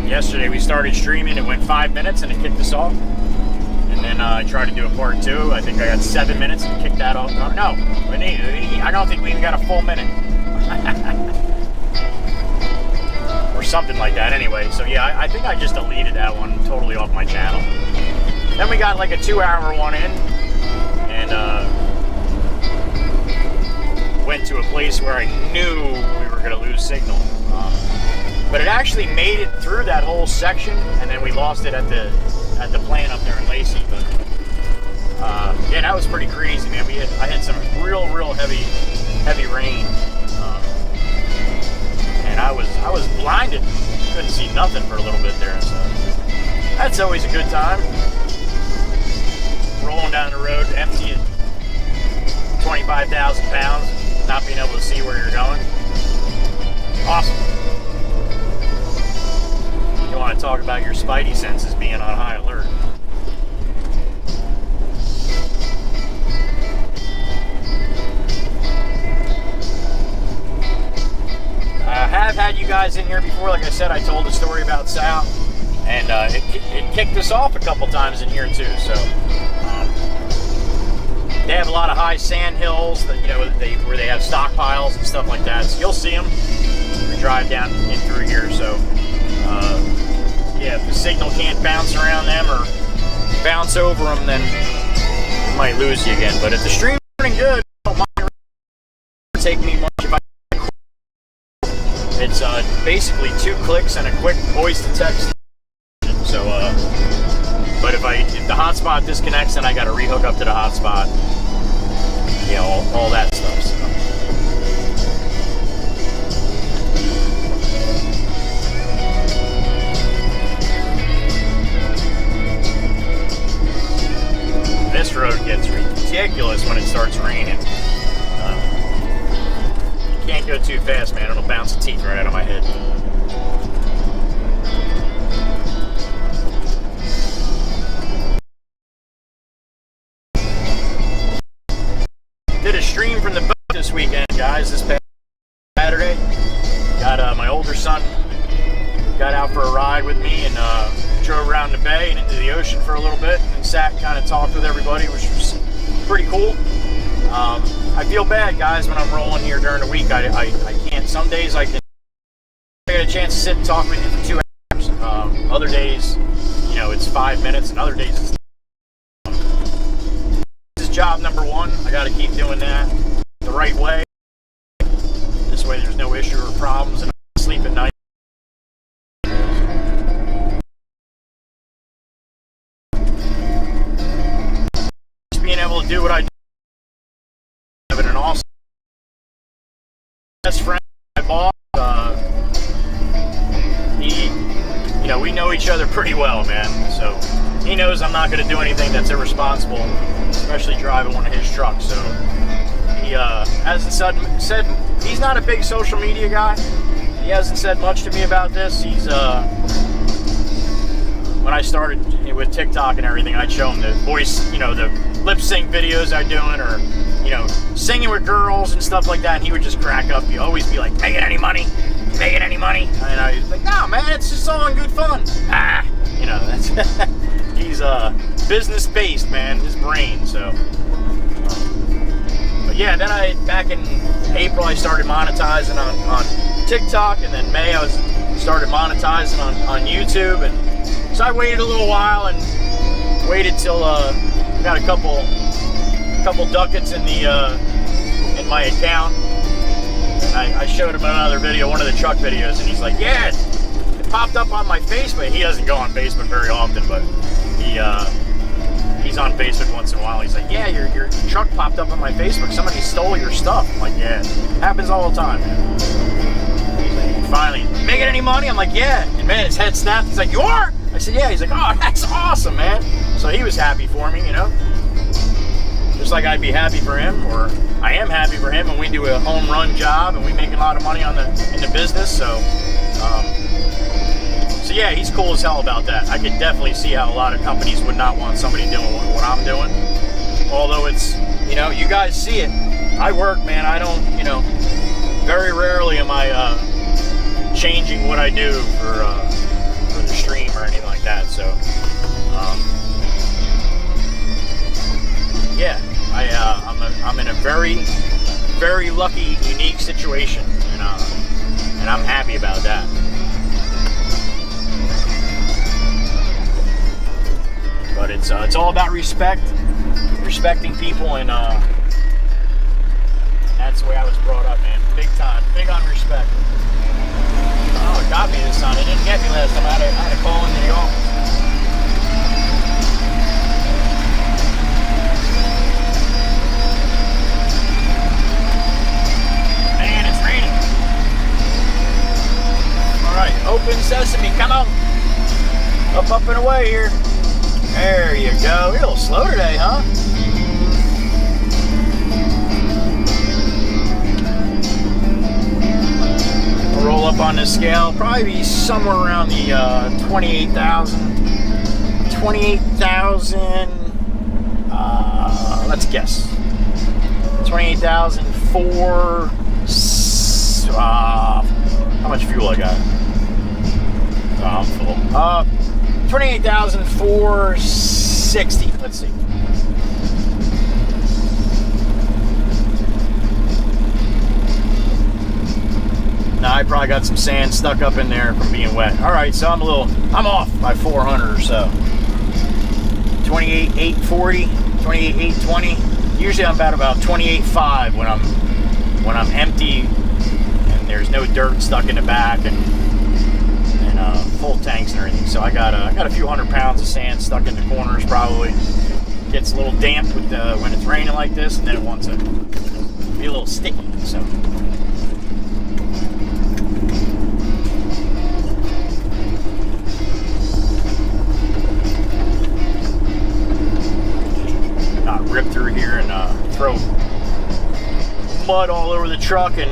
yesterday we started streaming, it went 5 minutes and it kicked us off. And then I tried to do a part 2. I think I got 7 minutes and kicked that off. No, I don't think we even got a full minute. Or something like that anyway. So yeah, I think I just deleted that one totally off my channel. Then we got like a 2-hour one in, and went to a place where I knew we were going to lose signal. But it actually made it through that whole section, and then we lost it at the plant up there in Lacey. But yeah, that was pretty crazy, man. I had some real heavy rain, and I was blinded. Couldn't see nothing for a little bit there. So that's always a good time. Rolling down the road, empty at 25,000 pounds, not being able to see where you're going. Awesome. You want to talk about your spidey senses being on high alert. I have had you guys in here before. Like I said, I told a story about Sal, and it kicked us off a couple times in here too. So They have a lot of high sand hills that, you know, where they have stockpiles and stuff like that. So you'll see them when you drive down in through here. So yeah, if the signal can't bounce around them or bounce over them, then it might lose you again. But if the stream's running good, it don't mind take me much if I. It's basically 2 clicks and a quick voice to text. So, but if the hotspot disconnects, then I got to rehook up to the hotspot. You know, all that stuff. So. This road gets ridiculous when it starts raining. You can't go too fast, man. It'll bounce the teeth right out of my head. Did a stream from the boat this weekend, guys. This past Saturday, got my older son got out for a ride with me and drove around the bay and into the ocean for a little bit, and sat and kind of talked with everybody, which was pretty cool. I feel bad, guys, when I'm rolling here during the week. I can't. Some days I get a chance to sit and talk with you for 2 hours. Other days, you know, it's 5 minutes, and other days it's job number 1. I got to keep doing that the right way. This way there's no issue or problems and I can sleep at night. Just being able to do what I do. Having an awesome best friend, my boss, you know, we know each other pretty well, man. So he knows I'm not going to do anything that's irresponsible, especially driving one of his trucks. So he hasn't said he's not a big social media guy. He hasn't said much to me about this. He's when I started with TikTok and everything, I'd show him the voice, you know, the lip sync videos I'm doing, or you know, singing with girls and stuff like that. And he would just crack up. He'd always be like, "Making any money? Making any money?" And I was like, "No, man, it's just all in good fun." You know, that's he's business based, man, his brain. So, but yeah, then back in April I started monetizing on TikTok, and then May I started monetizing on YouTube, and so I waited a little while and waited till got a couple ducats in in my account. And I showed him another video, one of the truck videos, and he's like, "Yeah, it popped up on my Facebook." He doesn't go on Facebook very often, but he's on Facebook once in a while. He's like, "Yeah, your truck popped up on my Facebook. Somebody stole your stuff." I'm like, "Yeah, it happens all the time, man." He's like, "Finally, making any money?" I'm like, "Yeah." And man, his head snapped. He's like, "You are?" I said, "Yeah." He's like, "Oh, that's awesome, man." So he was happy for me, you know. Just like I'd be happy for him, or I am happy for him when we do a home run job and we make a lot of money in the business. So, so yeah, he's cool as hell about that. I could definitely see how a lot of companies would not want somebody doing what I'm doing. Although it's, you know, you guys see it. I work, man. I don't, you know, very rarely am I changing what I do for the stream or anything like that. So, yeah. I'm in a very, very lucky, unique situation, and I'm happy about that. But it's all about respecting people, and that's the way I was brought up, man. Big time, big on respect. Oh, it got me this time. It didn't get me last time. I had to call into the office. Alright, open sesame, come on. Up and away here. There you go. You're a little slow today, huh? We'll roll up on this scale. Probably be somewhere around the 28,000. Let's guess. 28,004. How much fuel I got? I'm full. 28,460. Let's see. Nah, I probably got some sand stuck up in there from being wet. All right, so I'm off by 400 or so. 28,840, 28,820. Usually I'm about 28.5 when I'm empty and there's no dirt stuck in the back and full tanks and everything. So I got a few 100 pounds of sand stuck in the corners probably. Gets a little damp with when it's raining like this, and then it wants to be a little sticky. So. Not rip through here and throw mud all over the truck and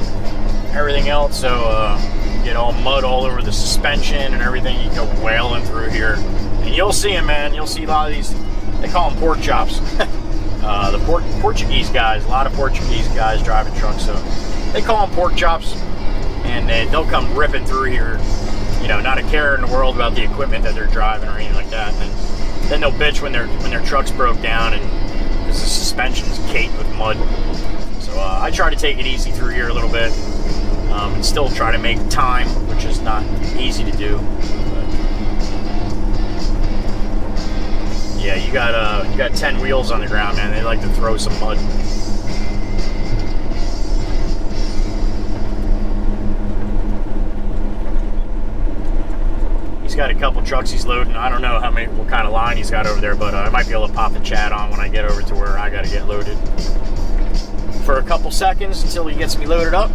everything else. So get all mud all over the suspension and everything. You go wailing through here, and you'll see them, man. You'll see a lot of these. They call them pork chops. The Portuguese guys, a lot of Portuguese guys driving trucks, so they call them pork chops, and they'll come ripping through here, you know, not a care in the world about the equipment that they're driving or anything like that. And then they'll bitch when their trucks broke down and because the suspension is caked with mud. So I try to take it easy through here a little bit, and still try to make time, which is not easy to do. Yeah, you got 10 wheels on the ground, man. They like to throw some mud. He's got a couple trucks he's loading. I don't know what kind of line he's got over there, but I might be able to pop the chat on when I get over to where I got to get loaded for a couple seconds until he gets me loaded up.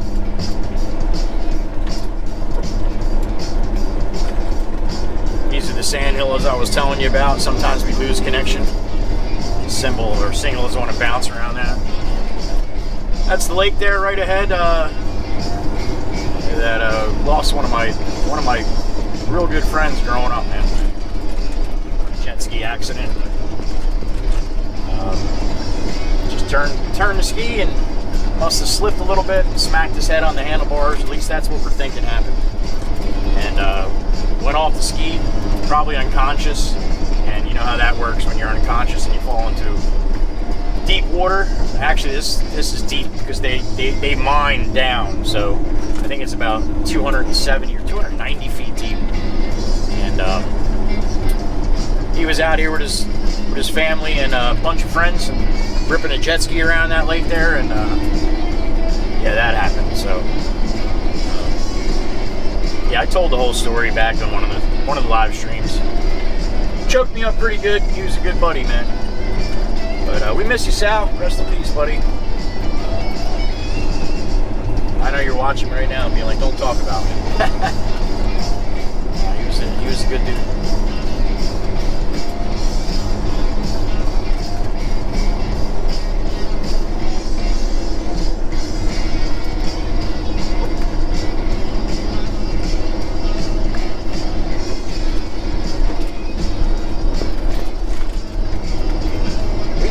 These are the sand hills I was telling you about. Sometimes we lose connection. Symbol or signal doesn't want to bounce around that. That's the lake there right ahead. That lost one of my real good friends growing up, man. Jet ski accident. Just turned the ski and must have slipped a little bit and smacked his head on the handlebars. At least that's what we're thinking happened. And went off the ski, probably unconscious. And you know how that works when you're unconscious and you fall into deep water. Actually, this is deep because they mine down. So I think it's about 270 or 290 feet deep. And he was out here with his family and a bunch of friends and ripping a jet ski around that lake there. And yeah, that happened. So yeah, I told the whole story back on one of the live streams. Choked me up pretty good. He was a good buddy, man. But we miss you, Sal. Rest in peace, buddy. I know you're watching right now and being like, don't talk about me. He was a good dude.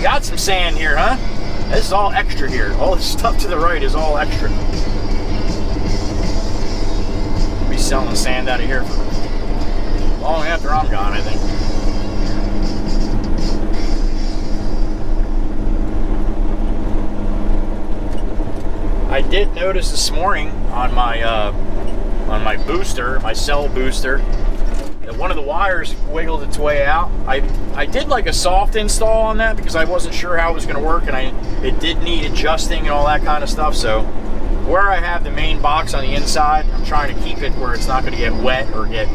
Got some sand here, huh? This is all extra here. All this stuff to the right is all extra. We'll be selling sand out of here for long after I'm gone, I think. I did notice this morning on my booster, my cell booster, that one of the wires wiggled its way out. I did like a soft install on that because I wasn't sure how it was going to work, and it did need adjusting and all that kind of stuff. So where I have the main box on the inside, I'm trying to keep it where it's not going to get wet or get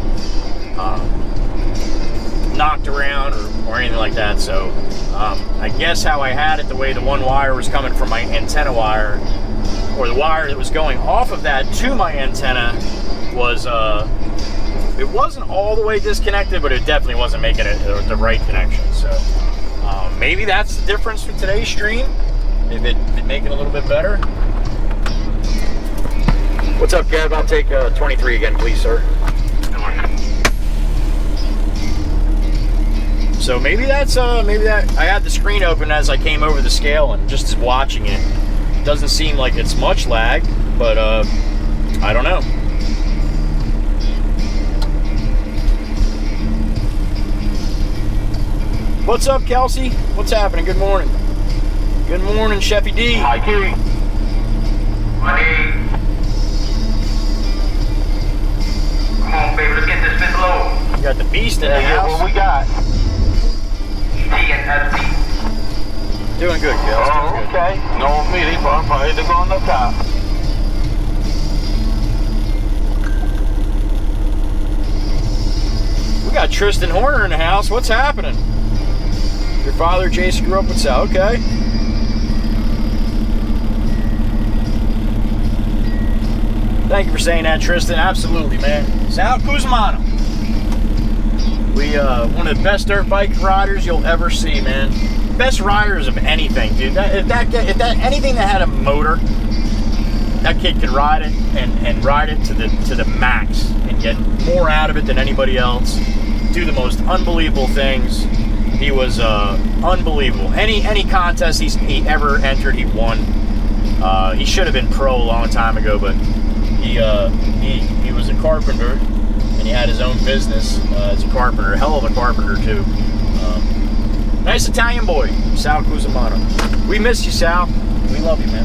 knocked around or anything like that. So I guess how I had it, the way the one wire was coming from my antenna wire, or the wire that was going off of that to my antenna was it wasn't all the way disconnected, but it definitely wasn't making it the right connection. So maybe that's the difference with today's stream. If it make it a little bit better. What's up, Kev? I'll take 23 again, please, sir. So maybe that I had the screen open as I came over the scale and just watching it. Doesn't seem like it's much lag, but I don't know. What's up, Kelsey? What's happening? Good morning. Good morning, Sheffy D. Hi, Kitty. Money. Got the beast in the house. What we got? Doing good, Gil. Oh, Doing good. okay. No meeting, but I'm ready to go on the top. We got Tristan Horner in the house. What's happening? Your father, Jason, grew up with Sal. Okay. Thank you for saying that, Tristan. Absolutely, man. Sal Kuzmano. We, one of the best dirt bike riders you'll ever see, man. Best riders of anything, dude. Anything that had a motor, that kid could ride it and ride it to the max and get more out of it than anybody else. Do the most unbelievable things. He was unbelievable. Any contest he ever entered, he won. He should have been pro a long time ago, but he was a carpenter and he had his own business as a carpenter. Hell of a carpenter too. Nice Italian boy, Sal Cusimano. We miss you, Sal. We love you, man.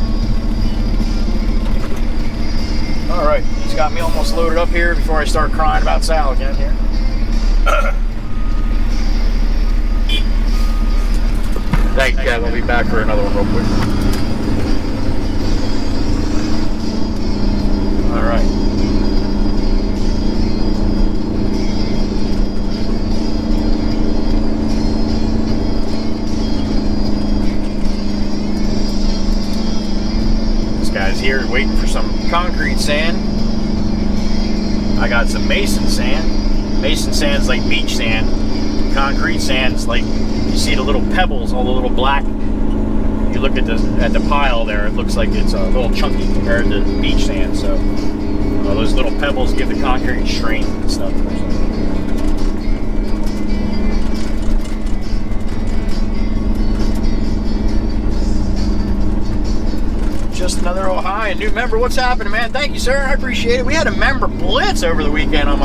All right, he's got me almost loaded up here before I start crying about Sal again here. Thank you, Kev. I'll be back for another one real quick. All right. This guy's here waiting for some concrete sand. I got some mason sand. Mason sand's like beach sand. Concrete sand's like, you see the little pebbles, all the little black. You look at the pile there, it looks like it's a little chunky compared to beach sand. So those little pebbles give the concrete strength and stuff. Just another hi, a new member. What's happening, man? Thank you, sir. I appreciate it. We had a member blitz over the weekend on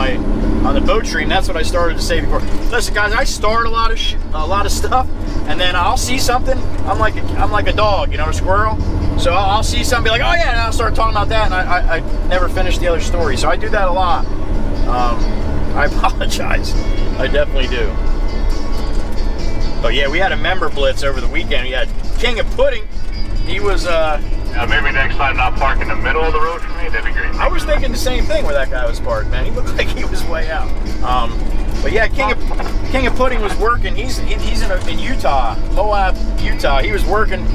the boat stream. That's what I started to say before. Listen, guys, I start a lot of stuff, and then I'll see something. I'm like a dog, you know, a squirrel. So I'll see something, be like, oh yeah, and I'll start talking about that, and I never finish the other story. So I do that a lot. I apologize. I definitely do. But yeah, we had a member blitz over the weekend. We had King of Pudding. He was maybe next time not park in the middle of the road for me, that'd be great. I was thinking the same thing where that guy was parked, man. He looked like he was way out. But yeah, King of Pudding was working. He's in Utah, Moab, Utah. He was working,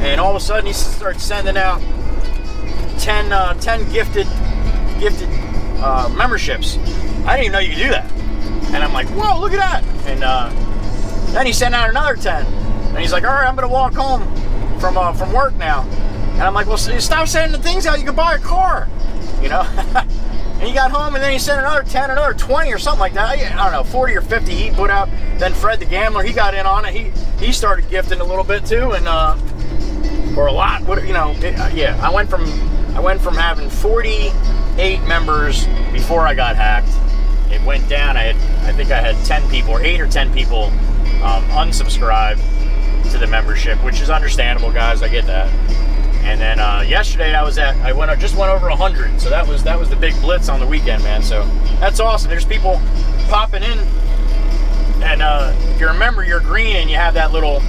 and all of a sudden he started sending out 10 gifted memberships. I didn't even know you could do that. And I'm like, whoa, look at that. And then he sent out another 10. And he's like, all right, I'm gonna walk home from work now. And I'm like, well, stop sending the things out. You can buy a car, you know. And he got home, and then he sent another 10, another 20, or something like that. I don't know, 40 or 50 he put out. Then Fred the Gambler, he got in on it. He started gifting a little bit too, and or a lot. You know, yeah. I went from having 48 members before I got hacked. It went down. I think I had 10 people, or 8 or 10 people unsubscribe to the membership, which is understandable, guys. I get that. And then yesterday I just went over 100. So that was the big blitz on the weekend, man. So that's awesome. There's people popping in, and if you remember, you're green and you have that little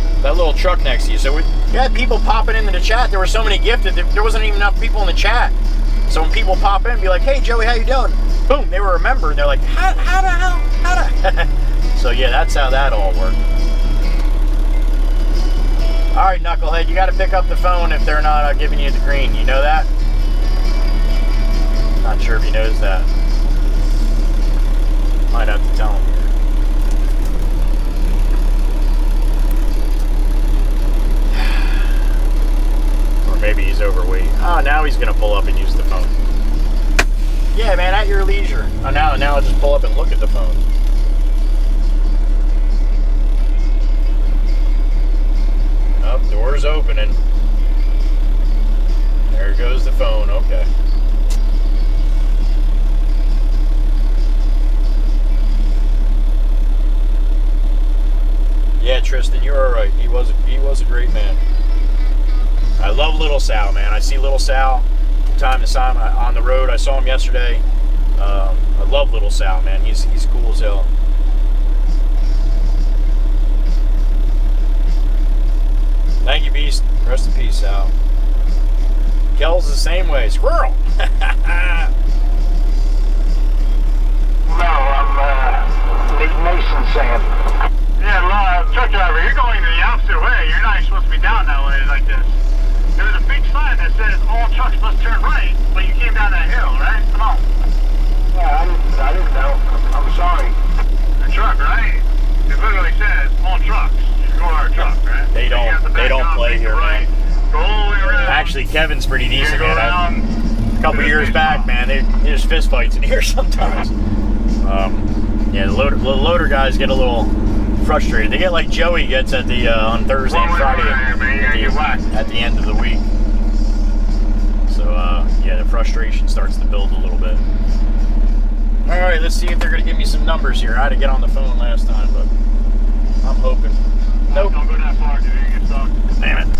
truck next to you. So we had people popping into the chat. There were so many gifted. There wasn't even enough people in the chat. So when people pop in, be like, "Hey Joey, how you doing?" Boom, they were a member. And they're like, "How the?" So yeah, that's how that all worked. All right, Knucklehead, you got to pick up the phone if they're not giving you the green. You know that? Not sure if he knows that. Might have to tell him. Or maybe he's overweight. Oh, now he's going to pull up and use the phone. Yeah, man, at your leisure. Oh, now I'll just pull up and look at the phone. Oh, door's opening. There goes the phone. Okay. Yeah, Tristan, you're all right. He was a great man. I love Little Sal, man. I see Little Sal from time to time on the road. I saw him yesterday. I love little Sal, man. He's cool as hell. Thank you, Beast. Rest in peace, Sal. Kel's the same way. Squirrel! No, I'm Nick Mason saying. Yeah, truck driver, you're going the opposite way. You're not supposed to be down that way like this. There was a big sign that says all trucks must turn right, but you came down that hill, right? Come on. Yeah, I didn't know. I'm sorry. The truck, right? It literally says all trucks. You are a truck, right? They don't play here, man. Go all the way around. Actually, Kevin's pretty decent, Go man. around. A couple years back, man, there's fist fights in here sometimes. Yeah, the loader guys get a little frustrated. They get like Joey gets at the on Thursday and Friday at the end of the week. So yeah, the frustration starts to build a little bit. All right, let's see if they're gonna give me some numbers here. I had to get on the phone last time, but I'm hoping. Nope. Don't go that far, dude. You get stuck. Damn it.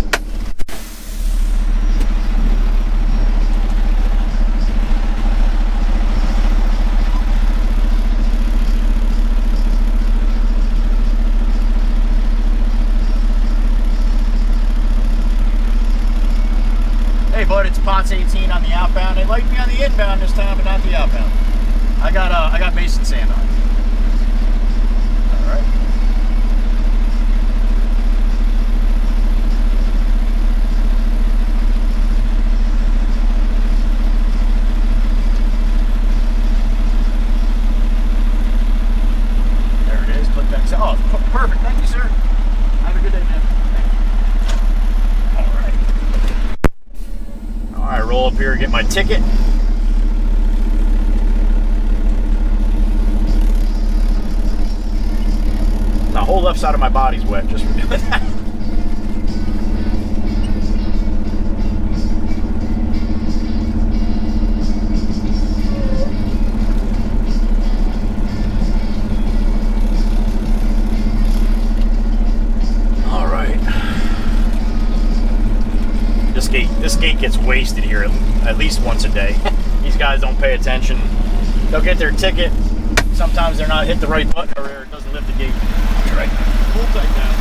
Hey bud, it's Potts 18 on the outbound. They like me on the inbound this time, but not the outbound. I got mason sand on. All right. There it is. Click that. Oh, perfect. Thank you, sir. Have a good day, man. All right, roll up here, get my ticket. The whole left side of my body's wet just from doing that. All right. This gate gets wasted here at least once a day. These guys don't pay attention. They'll get their ticket. Sometimes they're not hit the right button or it doesn't lift the gate. You're right. Pull tight down.